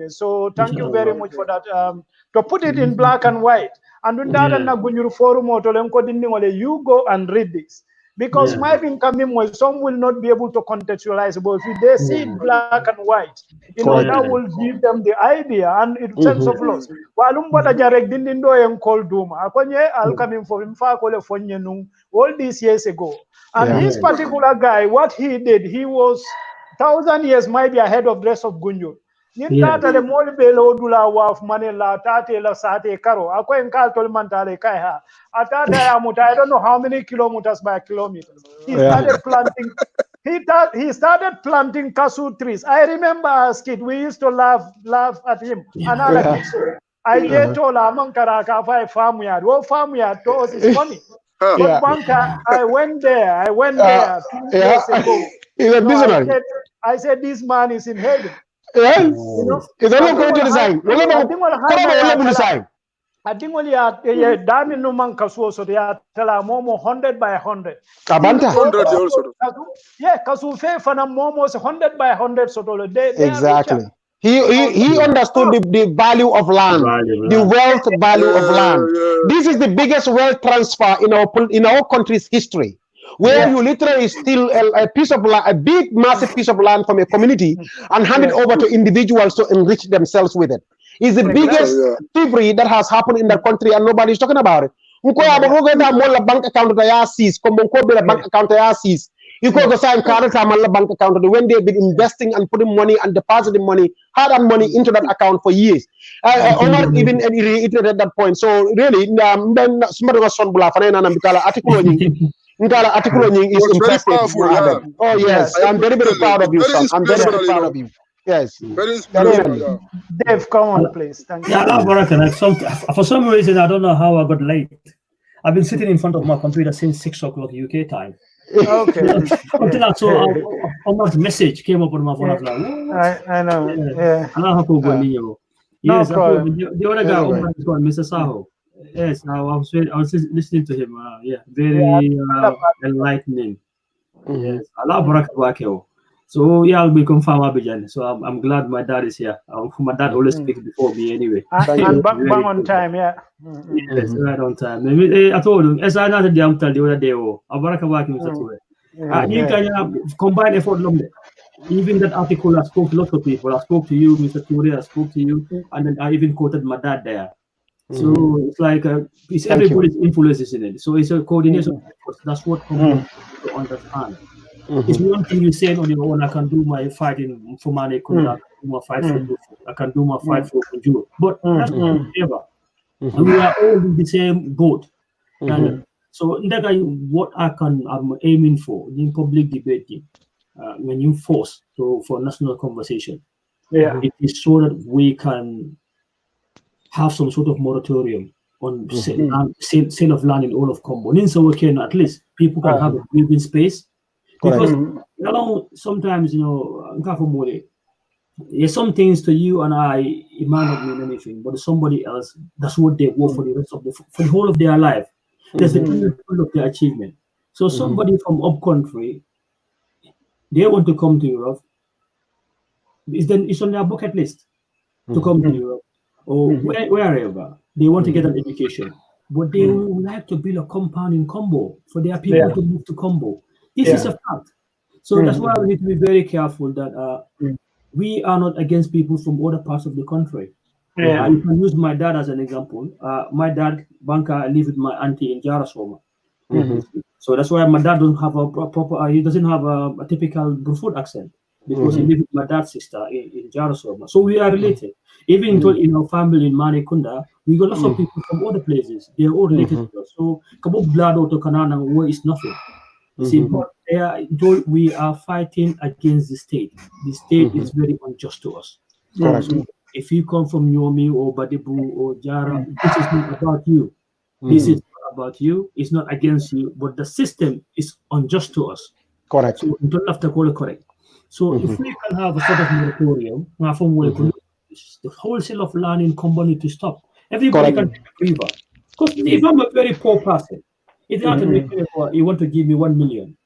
So thank you very much for that, to put it in black and white, and na gunyuru forum you go and read this, because my incoming some will not be able to contextualize, but if they see it black and white, that will give them the idea and it sense of loss. All these years ago, and this particular guy, what he did, he was 1,000 years might be ahead of the rest of Gunjur. Nintata le moli belo dula waf manela tate la sate karo ako enka tol mantale kai ha atata ya muta I don't know how many kilometers by kilometers. He started planting. He started planting kasu trees. I remember as kid we used to laugh at him. Another kid said, I get told among karaka five farm yard. Well, farm yard to us is funny. But Banka, I went there 2 years ago. He's a visionary. I said this man is in heaven. Yes, it's only going to design. I think only Dami no man kasu so they are tell momo 100 by 100. Kabanta 100 also. Yeah, kasu fe fana momo 100 by 100 so exactly. He understood the value of land, the wealth value of land. This is the biggest wealth transfer in our country's history, where you literally steal a piece of land, a big, massive piece of land from a community and hand it over to individuals to enrich themselves with it. It's the biggest thievery that has happened in the country, and nobody's talking about it. Bank account bank account you go sign bank account when they've been investing and putting money and depositing money, hard-earned money into that account for years. Omar even reiterated that point. So really, is impressive. Oh yes, I'm very, very proud of you, son. I'm very, very proud of you. Yes. Very inspirational. Dave, come on, please. Thank you. For some reason, I don't know how I got late. I've been sitting in front of my computer since 6 o'clock UK time. Okay. Until I saw Omar's message came up on my phone. I know. Yeah. Yes, no problem. The other guy, Omar, is called Mr. Saho. Yes, I was listening to him. Very enlightening. Yes, Allah barakah. So yeah, I'll be confirmed Abidjan. So I'm glad my dad is here. My dad always speaks before me anyway. And bang on time, yeah. Yes, right on time. Maybe I told him, as I know the other day, Abarakawaki, Mr. Touray. You can combine effort. Even that article, I spoke to lots of people. I spoke to you, Mr. Touray. I spoke to you, and then I even quoted my dad there. So it's like it's everybody's influences in it. So it's a coordination. That's what KOMBO to understand. It's one thing you say on your own. I can do my fighting for Manneh Kunda. I can do my fight for Bufu. I can do my fight for Kunjur. But that's not ever. We are all in the same boat. And so what I'm aiming for in public debate, when you force for national conversation, it is so that we can have some sort of moratorium on sale of land in all of KOMBO. So we can at least people can have a breathing space. Because sometimes, there's some things to you and I, it might not mean anything, but to somebody else, that's what they work for the rest of for the whole of their life. There's the level of their achievement. So somebody from up country, they want to come to Europe. It's on their bucket list to come to Europe or wherever they want to get an education, but they would like to build a compound in KOMBO for their people to move to KOMBO. This is a fact. So that's why we need to be very careful that we are not against people from other parts of the country. You can use my dad as an example. My dad, Banka, live with my auntie in Jarasoma. So that's why my dad doesn't have a proper, he doesn't have a typical Brufut accent because he lives with my dad's sister in Jarasoma. So we are related. Even in our family in Manneh Kunda, we got lots of people from other places. They are all related to us. So Kabuk Blood Auto Kanana war is nothing. See, but we are fighting against the state. The state is very unjust to us. So if you come from Nyomi or Badibu or Jara, this is not about you. This is not about you. It's not against you, but the system is unjust to us. Correct. So you don't have to call it correct. So if we can have a sort of moratorium, the wholesale of land in KOMBO need to stop. Everybody can take a river. Because if I'm a very poor person, if you want to give me 1 million.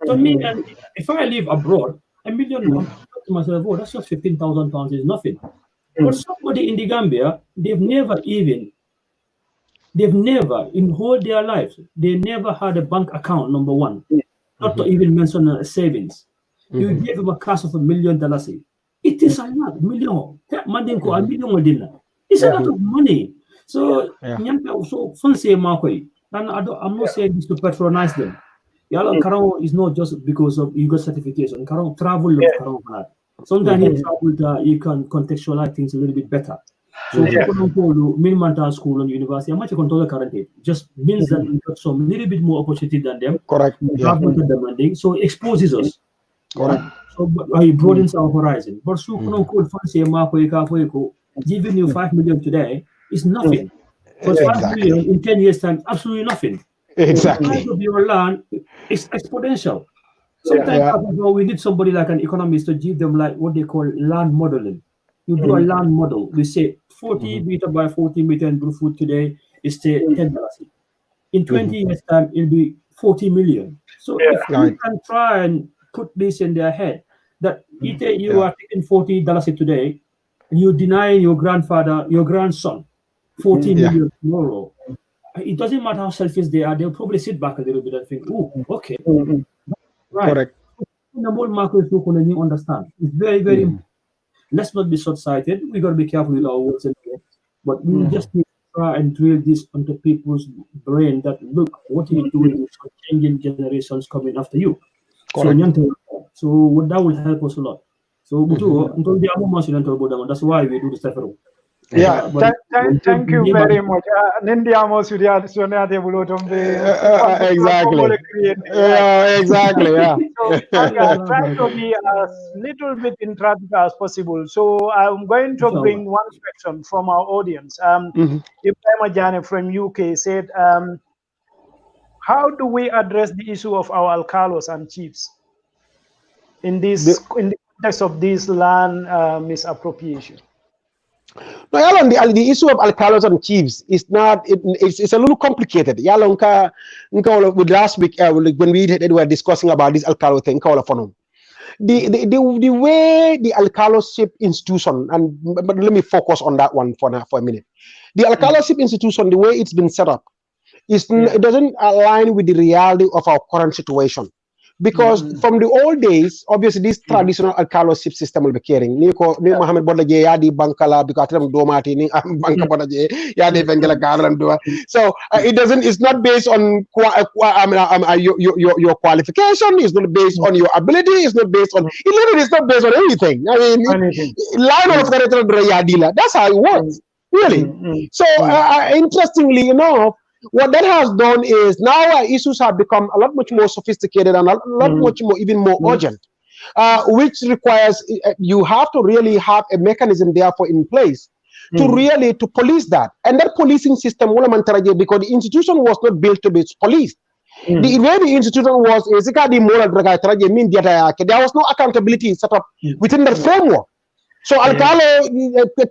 To me, and if I live abroad, $1 million, I'm to myself, that's just £15,000 is nothing. But somebody in the Gambia, they've never in whole their lives, they never had a bank account, number one. Not to even mention savings. You give them a cash of $1 million. It is a lot, $1 million. It's a lot of money. So, and I'm not saying this to patronize them. Karao is not just because of you got certification. Karao travel. Sometimes you can contextualize things a little bit better. So minimum school and university, how much you control the current age just means that you got some little bit more opportunity than them. Correct. Demanding, so it exposes us. Correct. So it broadens our horizon. But so giving you 5 million today is nothing. But 5 million in 10 years' time, absolutely nothing. Exactly. The price of your land is exponential. Sometimes we need somebody like an economist to give them like what they call land modeling. You do a land model. We say 40 meter by 40 meter in Brufut today is $10. In 20 years' time, it'll be 40 million. So if you can try and put this in their head, that you are taking $40 today, and you deny your grandson 40 million tomorrow. It doesn't matter how selfish they are, they'll probably sit back a little bit and think, oh, okay. Right. Correct. The whole market is looking and you understand. It's very, very important. Let's not be short-sighted. We got to be careful with our words and words. But we just need to try and drill this onto people's brain that, look, what you're doing is changing generations coming after you. Correct. So that will help us a lot. So that's why we do this stuff. Yeah, thank you very much. Exactly. Yeah, exactly. Yeah. So try to be as little bit interactive as possible. So I'm going to bring one question from our audience. Ibrahim Ajane from UK said, how do we address the issue of our alcalos and chiefs in the context of this land misappropriation? No, Yalon, the issue of alcalos and chiefs is not. It's a little complicated. Yalon, with last week when we were discussing about this alcalo thing, the way the alcaloship institution, but let me focus on that one for a minute. The alcaloship institution, the way it's been set up, it doesn't align with the reality of our current situation. Because from the old days, obviously this traditional alcaloship system will be carrying. Ni Mohammed Bodaje ya di bankala because atelam domati ni banka Bodaje ya di vengela garam doa. So it's not based on your qualification. It's not based on your ability. It's not based on. It literally is not based on anything. I mean, line of that's how it works. Really. So interestingly enough, what that has done is now our issues have become a lot much more sophisticated and a lot much more, even more urgent, which requires you have to really have a mechanism therefore in place to really to police that. And that policing system, because the institution was not built to be policed. The way the institution was, there was no accountability set up within that framework. So alcalo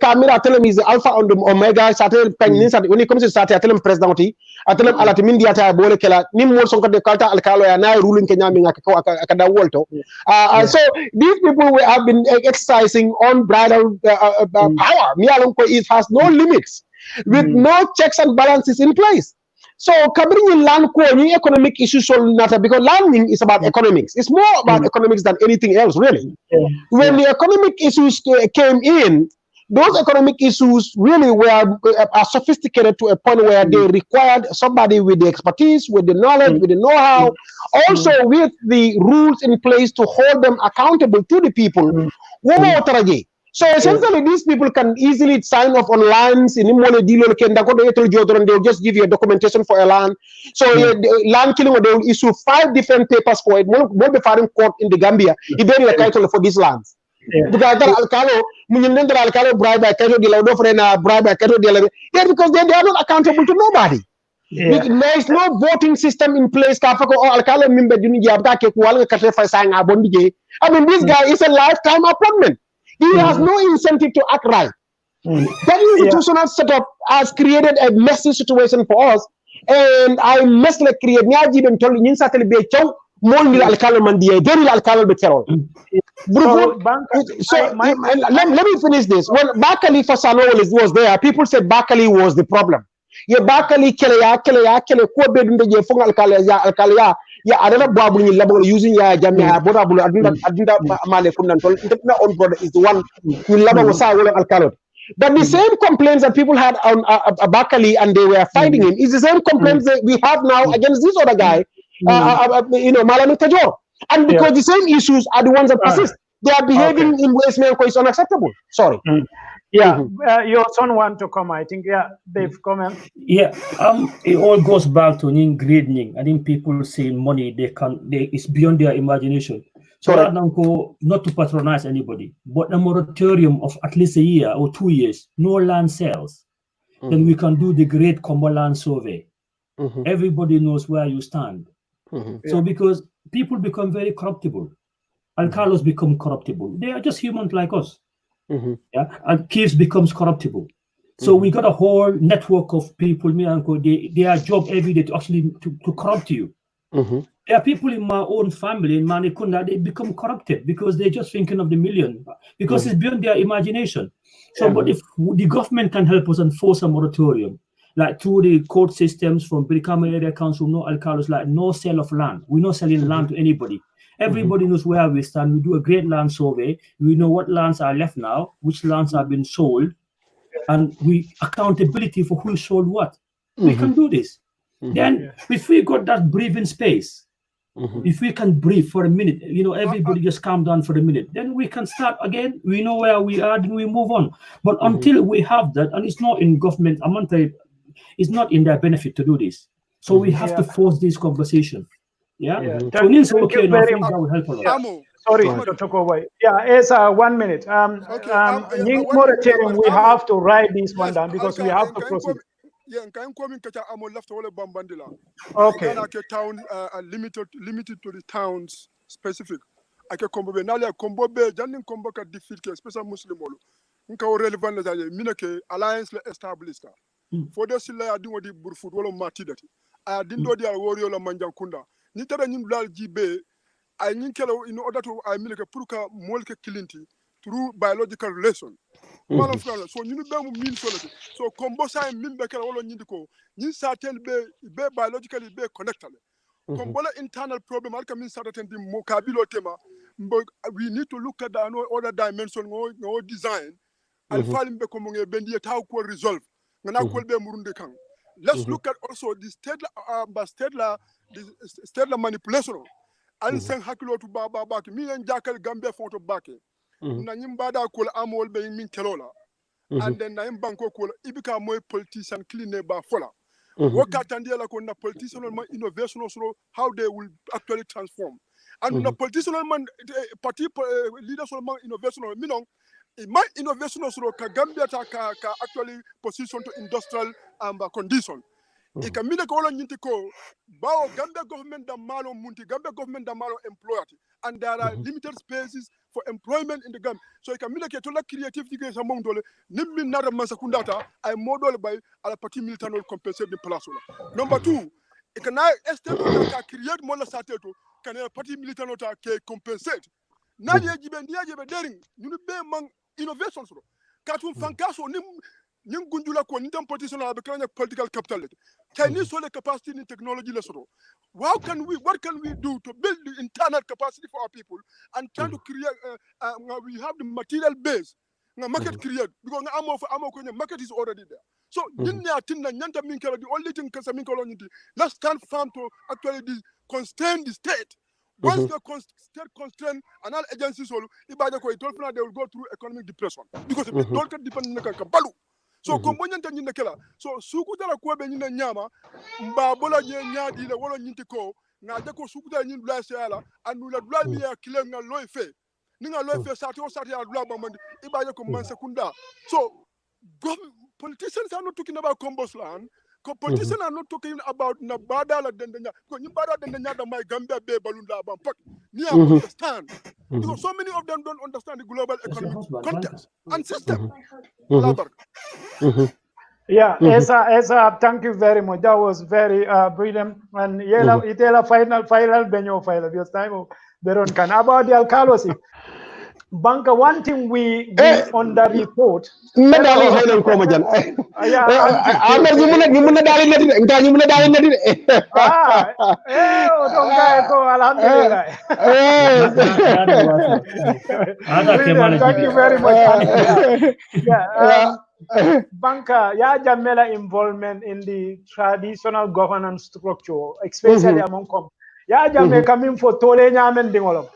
camera tell him is the alpha and the omega when it comes to start tell him president atelem alati min diata bole kala nim mo sonko de kalta alcalo ya na ruling kenya mi akada wolto so these people have been exercising unbridled power it has no limits with no checks and balances in place. So covering land economic issues because landing is about economics. It's more about economics than anything else, really. When the economic issues came in, those economic issues really are sophisticated to a point where they required somebody with the expertise, with the knowledge, with the know-how, also with the rules in place to hold them accountable to the people. So essentially, these people can easily sign off on lands in they'll just give you a documentation for a land. So land killing, they'll issue 5 different papers for it. Won't be filing court in the Gambia. He don't need a title for these lands. Because they are not accountable to nobody. There is no voting system in place. I mean, this guy is a lifetime appointment. He has no incentive to act right. That institutional setup has created a messy situation for us. And I must create Niaji and told you let me finish this. When Bakali for Sano was there, people said Bakali was the problem. Bakali yeah, I don't know using Jamia Borabula Adinda Malekunda own brother is the one who Alcalot. But the same complaints that people had on Bakali and they were fighting him is the same complaints that we have now against this other guy, Malami Tajor. And because the same issues are the ones that persist. They are behaving in ways is unacceptable. Sorry. Your son want to come, I think. They've come. It all goes back to grading. I think people say money it's beyond their imagination. So not to patronize anybody, but a moratorium of at least a year or 2 years, no land sales. Then we can do the great KOMBO land survey. Everybody knows where you stand. So because people become very corruptible, alcalos become corruptible. They are just humans like us. And Kives becomes corruptible. So we got a whole network of people, their job every day to actually to corrupt you. There are people in my own family in Manikunda, they become corrupted because they're just thinking of the million, because it's beyond their imagination. So but if the government can help us enforce a moratorium, like through the court systems from Brikama Area Council, no alcalos, like no sale of land. We're not selling land to anybody. Everybody knows where we stand. We do a great land survey. We know what lands are left now, which lands have been sold, and we accountability for who sold what. We can do this. Then if we got that breathing space, if we can breathe for a minute, everybody just calm down for a minute, then we can start again. We know where we are, then we move on. But until we have that, and it's not in government, it's not in their benefit to do this. So we have to force this conversation. Thank you very much. That will help a lot. Sorry to talk away. It's 1 minute. We have to write this one down because we have to proceed. Okay. Town limited to the towns specific. Ake kombo be nale kombo be janin kombo ka defeat ke special muslim olu. nka o relevant la jaje minake alliance la established for de silla ya dingo di burfut wala matidati a dindo di al woriyo la manjankunda ni tada nyim dal jibe ay nyin kelo in order to ay minake pour ka molke kilinti through biological relation malo frala so nyinu be mu min solati so kombo sa min be kala wala nyindi ko nyin satel be biologically be connected kombo la internal problem alka min sadaten di mo kabilo tema we need to look at the other dimension no design al falim be ko mo nge bendi taw ko resolve ngana ko be murundi kan let's look at also the state la manipulation al sen hakilo to baba baki mi en jakal gambe fonto baki na nyimbada ko amol be min kelola and then na banko ko ibika moy politician clean ba fola wakatandi la ko na politician man innovation so how they will actually transform and na politician man party leaders man innovation minon my innovation so ka gambia ta ka actually position to industrial condition e ka mina ko wala nyinti ko bawo gambia government da malo munti gambia government da malo employati and there are limited spaces for employment in the Gambia. So I can make a total creativity among dole. Nimmi nara masakundata ay modol by ala parti militant will compensate the palace. Number 2, it can estate to create more sateto can a parti militant ke compensate. Naje jibe ndiaje be daring you be man innovations ro. Katum fankaso nim gunjula ko ndam politician be kan political capital. Chinese sole capacity in technology lesoro. What can we do to build the internal capacity for our people and try to create we have the material base market create because the market is already there. So the only thing let's stand firm to actually constrain the state. Once the state constrain and all agencies will they will go through economic depression because if they don't depend on the so kombonyanta nyinde kala so sukutala ko be nyina nyama mbabola nyaadi le wolo nyinti ko na de ko sukuta nyin dula sala anu la dula mi ya kile nga loy fe ni nga loy fe sati o sati ya dula bamandi ibaje ko man sekunda so politicians are not talking about combos land politicians are not talking about na badala dendenya ko nyi badala dendenya da my gambia be balunda bam pak ni understand because so many of them don't understand the global economic context and system. Yeah, Ensa, thank you very much. That was very brilliant. And itela final benyo final because time Beron can about the alcalosi. Banka, one thing we on the report. Medali hainen ko majan. Amar gimuna dali nadi nta gimuna dali nadi. Otonga ko alhamdulillah. Thank you very much. Banka, ya jamela involvement in the traditional governance structure, especially among ya jame coming for tole nyamen dingolom.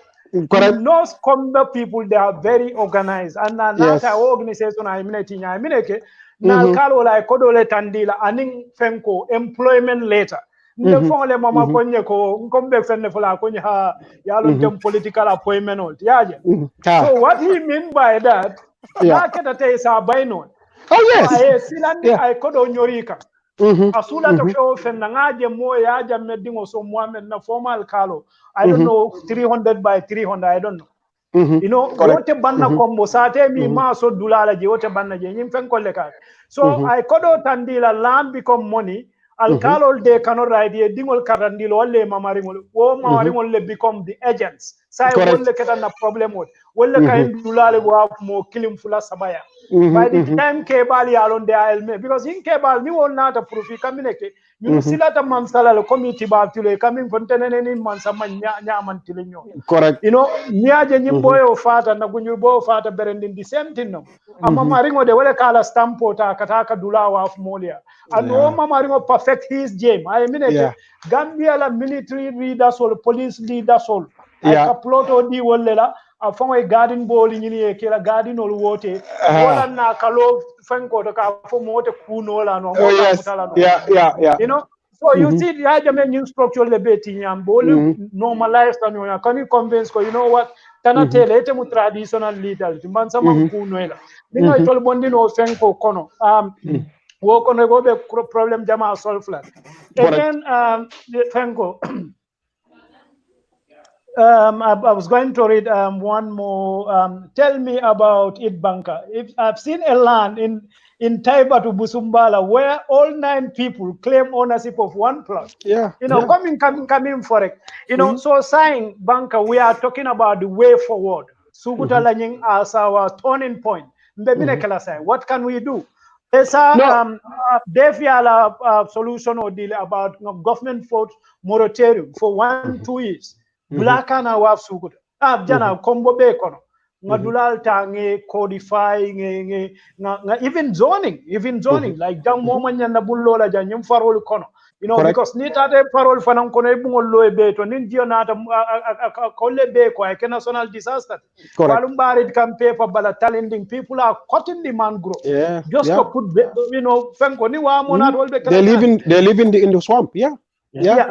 Most Kombo people, they are very organized and nata organization I mineke na kalo la kodole tandila aning fenko employment later. Ndefole mama konye ko nkombe fenne fola konye ha yalo dem political appointment old yaje. So what he mean by that na kedate is a bainon. Oh yes. I kodo nyorika. Asula to show fenna ngaje mo ya jamme dingo so Muhammad na formal kalo. I don't know 300 by 300 I don't know. You know wote banna kombo sate mi ma so dulala je wote banna je nyim fen kolle ka. So I kodo tandila land become money alkalol de cannot ride ye dingol karandilo walle mamaringol wo mamaringol le become the agents sai wolle keta na problem wolle kay dulale wa mo kilim fula sabaya. By the time Kebal alone they are because in Kebal you will not approve communicate. You see that a mansala committee batule coming from tenene mansama nyamantilinyo. Correct. You know, nyaje nyimboyo fata na gunyubo fata berendin the same thing no. Ama maringo de wele kala stampo ta kataka dula wa molia. And Oma maringo perfect his game. I mean Gambia la military leaders or police leaders all. I kaploto di wolela. Afon a garden ball in ye kila garden or water. Wala na kalo fenko to ka fo mote kunola no. You know, so you see the Ajame new structural debate and bolu normalized and you can you convince you know what tana tele ete mu traditional leader man sama kunoela. Ninga itol bondi no fenko kono. Wo kono go be problem jama solve flat. Again fenko I was going to read one more. Tell me about it, Banka. If I've seen a land in Taiba to Busumbala where all 9 people claim ownership of one plot. Yeah. Coming for it. So saying Banka, we are talking about the way forward. Suguta Lanying as our turning point. What can we do? There's a solution or deal about government vote moratorium for 1-2 years. Black and our suguta. Jana kombo be kono. Ngadulal tange codify even zoning like jang momanya na bullola janyum farol kono. Because nitate parol fanang kono ibungol loe beto nindio nata kolle be ko a national disaster. Walumbari can pay for bala talenting people are cutting the mangrove. To put fenko ni wa monat wolbe. They live in the swamp.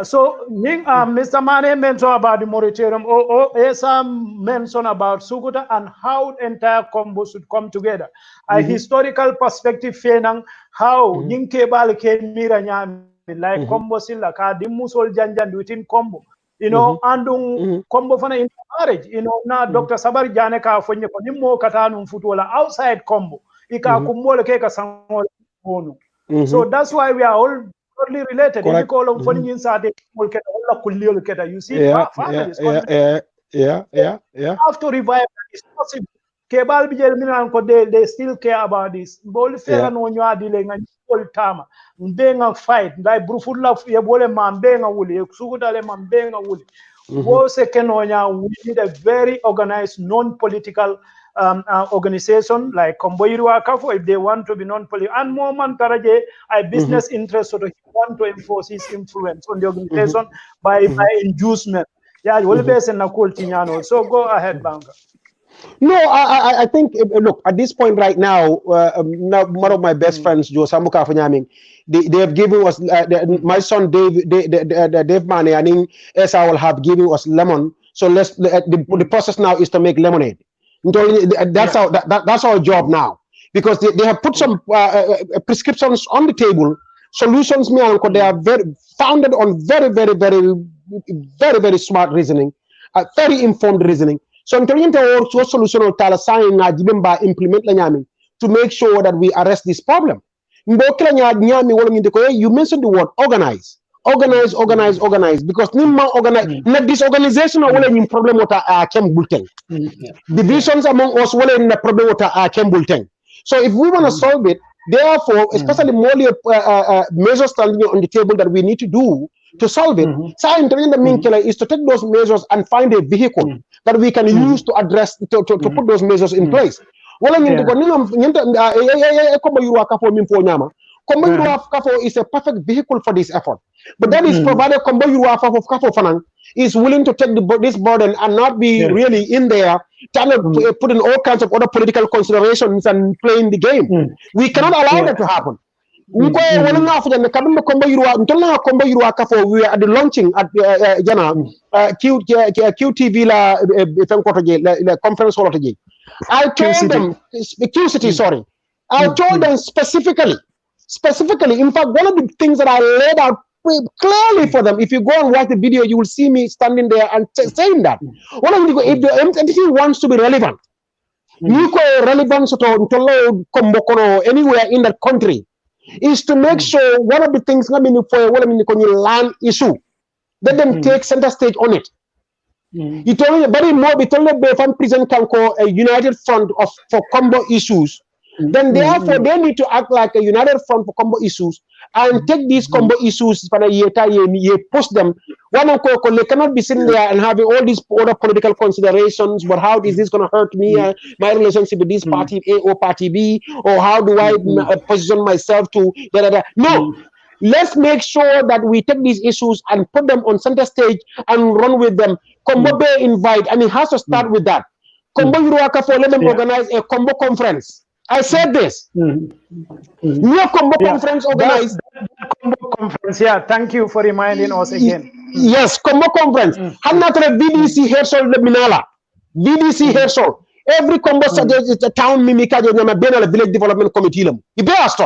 So Mr. Manneh mentioned about the moratorium or Ensa mentioned about Sukuta and how the entire KOMBO should come together. A historical perspective fenang how Yinke Bal came miranya like KOMBO silla ka dimusol janjan within KOMBO. Andung KOMBO fana in marriage. Na Dr. Sabar Jane ka fonye ko nimmo katanu futuola outside KOMBO. Ika kumbole keka sangol onu. So that's why we are all totally related. You see, families. Have to revive that. It's possible. They still care about this. Fight. We need a very organized, non-political organization like KOMBO Kafo if they want to be non-political. And Moman Taraje, business interests, so he want to enforce his influence on the organization by inducement. So go ahead, Banka. No, I think, look, at this point right now, one of my best friends, Joe Samuka Fanyaming, they have given us, my son Dave Manneh, and Ensa will have given us lemon. So the process now is to make lemonade. That's our job now, because they have put some prescriptions on the table, solutions. They are founded on very smart reasoning, very informed reasoning. So I'm telling you, solution implement to make sure that we arrest this problem. You mentioned the word organize. Because this organization is problem divisions among us in the problem. So if we want to solve it, therefore, especially more measures standing on the table that we need to do to solve it, is to take those measures and find a vehicle that we can use to address to put those measures in place. KOMBO is a perfect vehicle for this effort. But that is provided KOMBO is willing to take this burden and not be really in there, trying to put in all kinds of other political considerations and playing the game. We cannot allow that to happen. We are at the launching at QTV conference hall. I told them, QCity, sorry. I told them specifically, in fact, one of the things that I laid out clearly for them, if you go and watch the video, you will see me standing there and saying that. If the entity wants to be relevant, relevance to anywhere in that country, is to make sure one of the things for land issue, let them take center stage on it. He told me very more. He told me if present can call a united front for KOMBO issues. Then therefore they need to act like a united front for KOMBO issues and take these KOMBO issues for a year, post them. They cannot be sitting there and having all these other political considerations. But how is this going to hurt me, my relationship with this party A or party B, or how do I position myself to No. Let's make sure that we take these issues and put them on center stage and run with them. KOMBO Bay invite, and it has to start with that. KOMBO Yuruakafo, let them organize a KOMBO conference. I said this. New KOMBO conference organized. KOMBO conference, thank you for reminding us again. Yes, KOMBO conference. Hanatra VDC Hersol de Minala. VDC Hersol. Every KOMBO town mimika benala village development committee. You be asked.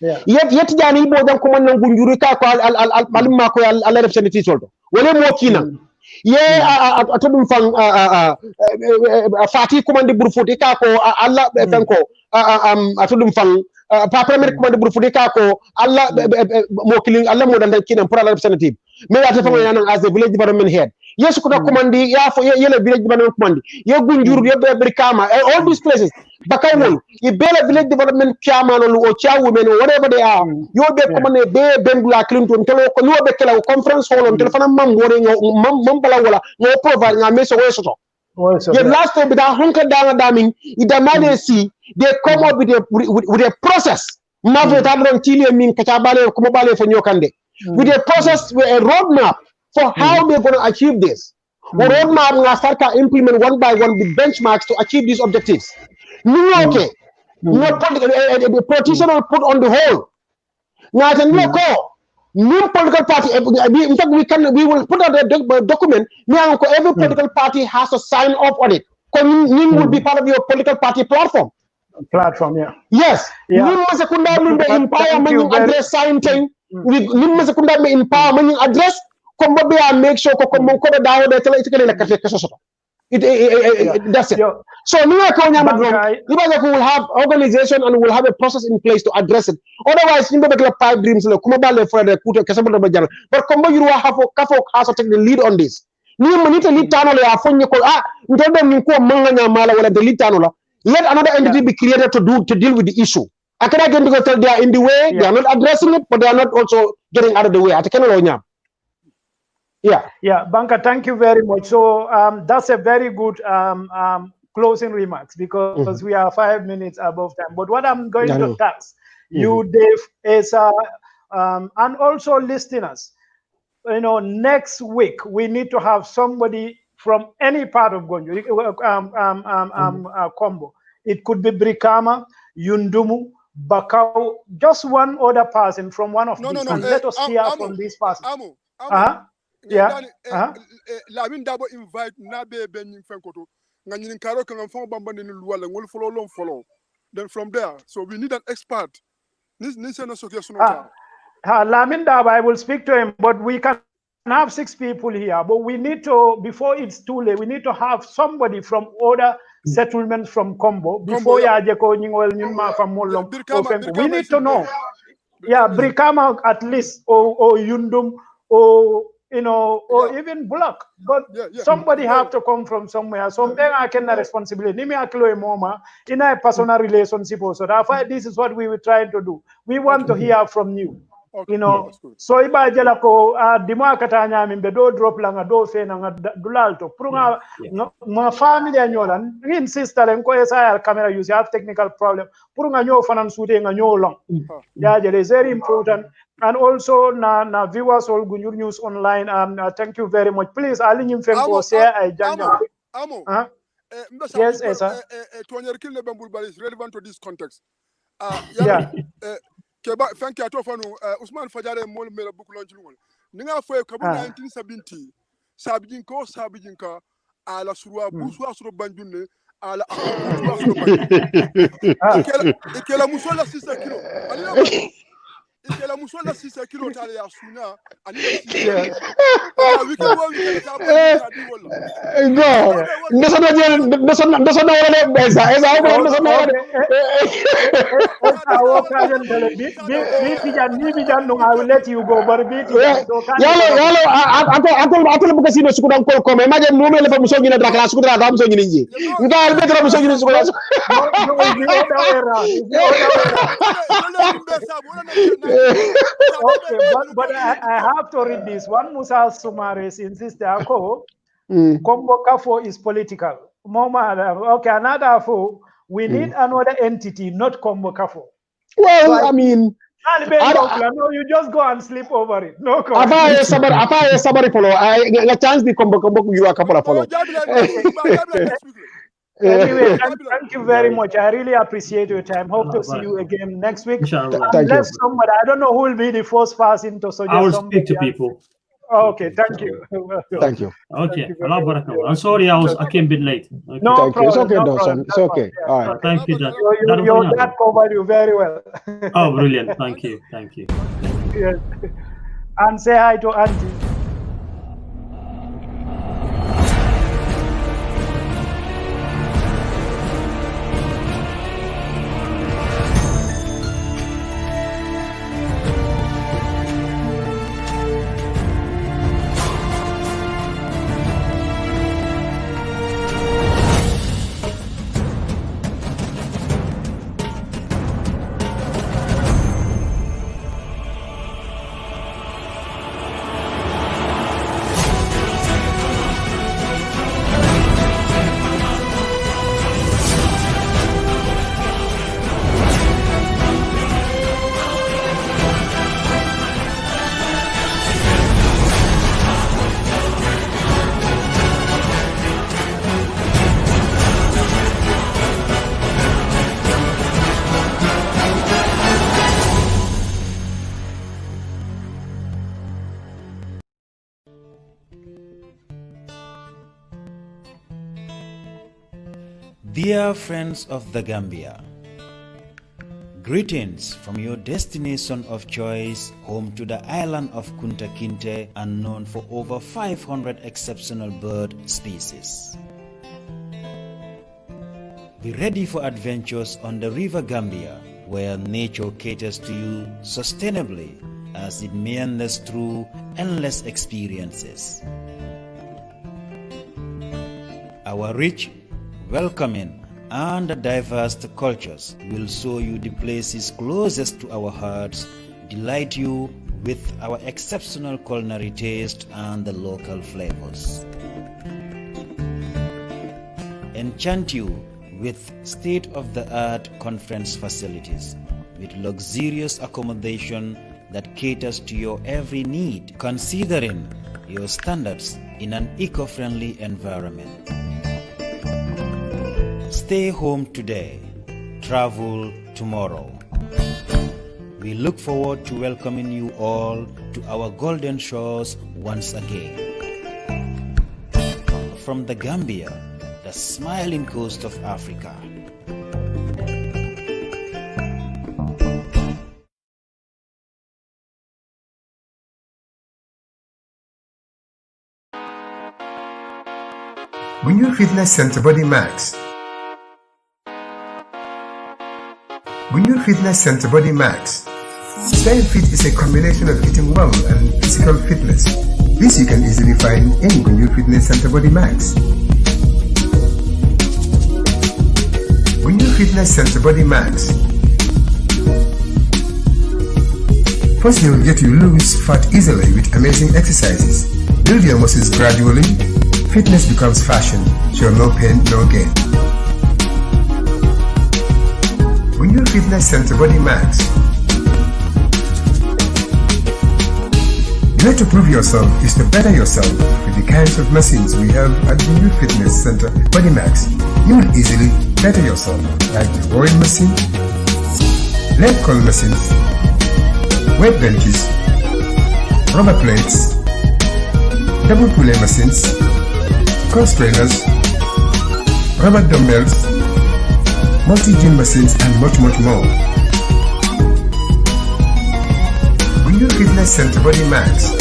Yet Jani Bodam Command Gunjurika al Malimako al representative. Wale mo kina. atodum fang Fati commande burfuti ka ko alla fenko atodum fang pa premier commande burfuti ka ko alla mo killing alla mo dan kinan pour representative mais ata fang yana as the village development head yes ko commandi ya fo yele village development commandi ye gunjur ye brikama all these places bakay won e bela village development chairman or chairwoman or whatever they are you be commande be bendula Clinton telo ko no be kala conference hall on telephone mam wore mam bala wala no provide nga meso wesoto ye last time da honka danga daming ida made si they come up with a process mave ta don tili min kacha bale ko bale fo nyokande with a process with a roadmap for how they're going to achieve this. The roadmap will start to implement one by one with benchmarks to achieve these objectives. Okay. The politician will put on the whole. Now, no political party. In fact, we will put out a document. Now, every political party has to sign off on it. NIM will be part of your political party platform. Yes. NIM was a empowerment address sign thing. NIM was a empowerment address. Kombo be make sure kombo ko dawo de tele tikele la kate kaso soto that's it. So we will have organization and we'll have a process in place to address it. Otherwise you make like pipe dreams le kuma bale for the kuto kaso do bajal but kombo you have has to take the lead on this. Ni manita lead tano le afonye ko ntondo ni ko manganya mala wala the lead tano la let another entity be created to deal with the issue. Akada again because they are in the way, they are not addressing it, but they are not also getting out of the way. Yeah, Banka, thank you very much. So that's a very good closing remarks because we are 5 minutes above time. But what I'm going to task you, Dave, is and also listeners, next week we need to have somebody from any part of Gonjo, Kombo. It could be Brikama, Yundumu, Bakau, just one other person from one of these. And let us hear from this person. Lamin dabo invite na be benin fenkoto ngani karo kan fon bambande ni luwala ngol follow long follow then from there so we need an expert this no suggestion Lamin dabo I will speak to him but we can have 6 people here but we need to before it's too late we need to have somebody from other settlements from Kombo before yaje ko nyingol nyuma from Molong we need to know Brikama at least or Yundum or or even block. But somebody have to come from somewhere. Something I can responsibility. Nimi akilo moma in a personal relationship also. Therefore, this is what we were trying to do. We want to hear from you. Okay. So iba jela ko dimo katanya mimbe do drop langa do fe na dulalto prunga ma family anyola insist len ko esa camera use have technical problem prunga nyo fanan sude nga nyo long jele is very important. And also na viewers all Gunjur News Online thank you very much. Please ali nyim fen ko share ay janja yes esa to nyerkil le bambul is relevant to this context Keba thank you atofanu Usman Fajare mol mela bukulon ci ngol ninga foy ko 1970 sabijinka ala surwa buswa suru banjunne ala buswa suru banjunne ikela musola 6 kilo ikela musola 6 kilo tale ya suna ani we can go I will let you go but okay, but I have to read this. One Musa Sumares insists Kombo Kafo is political. Okay, another four. We need another entity, not Kombo Kafo. Well, so I mean, no, you just go and sleep over it. No, somebody follow. I chance the Kombo you a couple of follow. Anyway, thank you very much. I really appreciate your time. Hope to see you again next week. Unless somebody, I don't know who will be the first person to suggest. I will speak to people. Okay, thank you. Thank you. Okay, I'm sorry I came a bit late. Okay. No thank problem. You. It's okay, no Dawson. It's okay. Yeah. All right. Thank you, Dad. Your dad covered you very well. Oh, brilliant. Thank you. Yes. And say hi to Auntie. Dear friends of the Gambia, greetings from your destination of choice, home to the island of Kunta Kinte and known for over 500 exceptional bird species. Be ready for adventures on the River Gambia, where nature caters to you sustainably as it meanders through endless experiences. Our rich, welcoming, and diverse cultures will show you the places closest to our hearts, delight you with our exceptional culinary taste and the local flavors, enchant you with state-of-the-art conference facilities, with luxurious accommodation that caters to your every need, considering your standards in an eco-friendly environment. Stay home today, travel tomorrow. We look forward to welcoming you all to our golden shores once again. From the Gambia, the smiling coast of Africa. Bunyul Fitness Center Body Max. Bunyul Fitness Center Body Max. Staying fit is a combination of eating well and physical fitness. This you can easily find in Bunyul Fitness Center Body Max. Bunyul Fitness Center Body Max. First, they will get you lose fat easily with amazing exercises. Build your muscles gradually. Fitness becomes fashion, so no pain, no gain. Bunyul Fitness Center Body Max. The way to prove yourself is to better yourself with the kinds of machines we have at Bunyul Fitness Center Body Max. You will easily better yourself, like the rowing machine, leg curl machines, weight benches, rubber plates, double pulley machines, cross trainers, rubber dumbbells, multi-gym machines, and much more. Bunyul Fitness Center Body Max.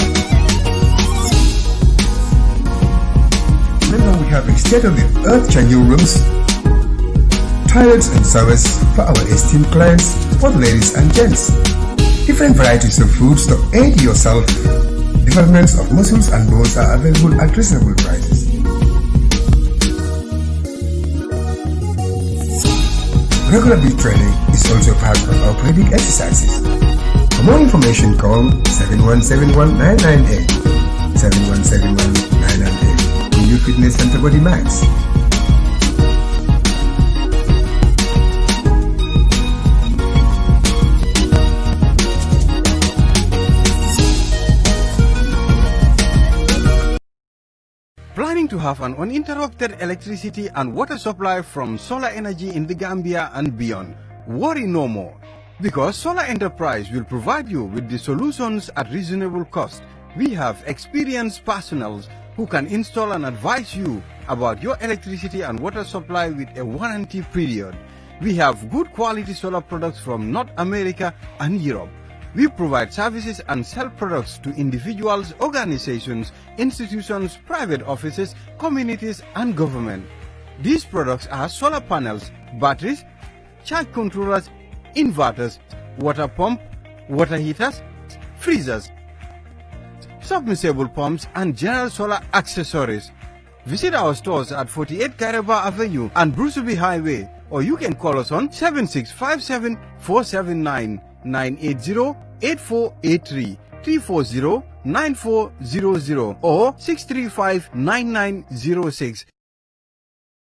Remember, we have a state-of-the-art changing rooms, toilets and showers for our esteemed clients, both ladies and gents. Different varieties of foods to aid your self-development of muscles and bones are available at reasonable prices. Regular beat training is also part of our periodic exercises. For more information, call 7171998, 7171998, Bunyul Fitness Center Body Max. Planning to have an uninterrupted electricity and water supply from solar energy in the Gambia and beyond? Worry no more, because Solar Enterprise will provide you with the solutions at reasonable cost. We have experienced personnel who can install and advise you about your electricity and water supply with a warranty period. We have good quality solar products from North America and Europe. We provide services and sell products to individuals, organizations, institutions, private offices, communities, and government. These products are solar panels, batteries, charge controllers, inverters, water pump, water heaters, freezers, submersible pumps, and general solar accessories. Visit our stores at 48 Kairaba Avenue and Brusubi Highway, or you can call us on 7657 479 980-8483, 340-9400 or 635-9906.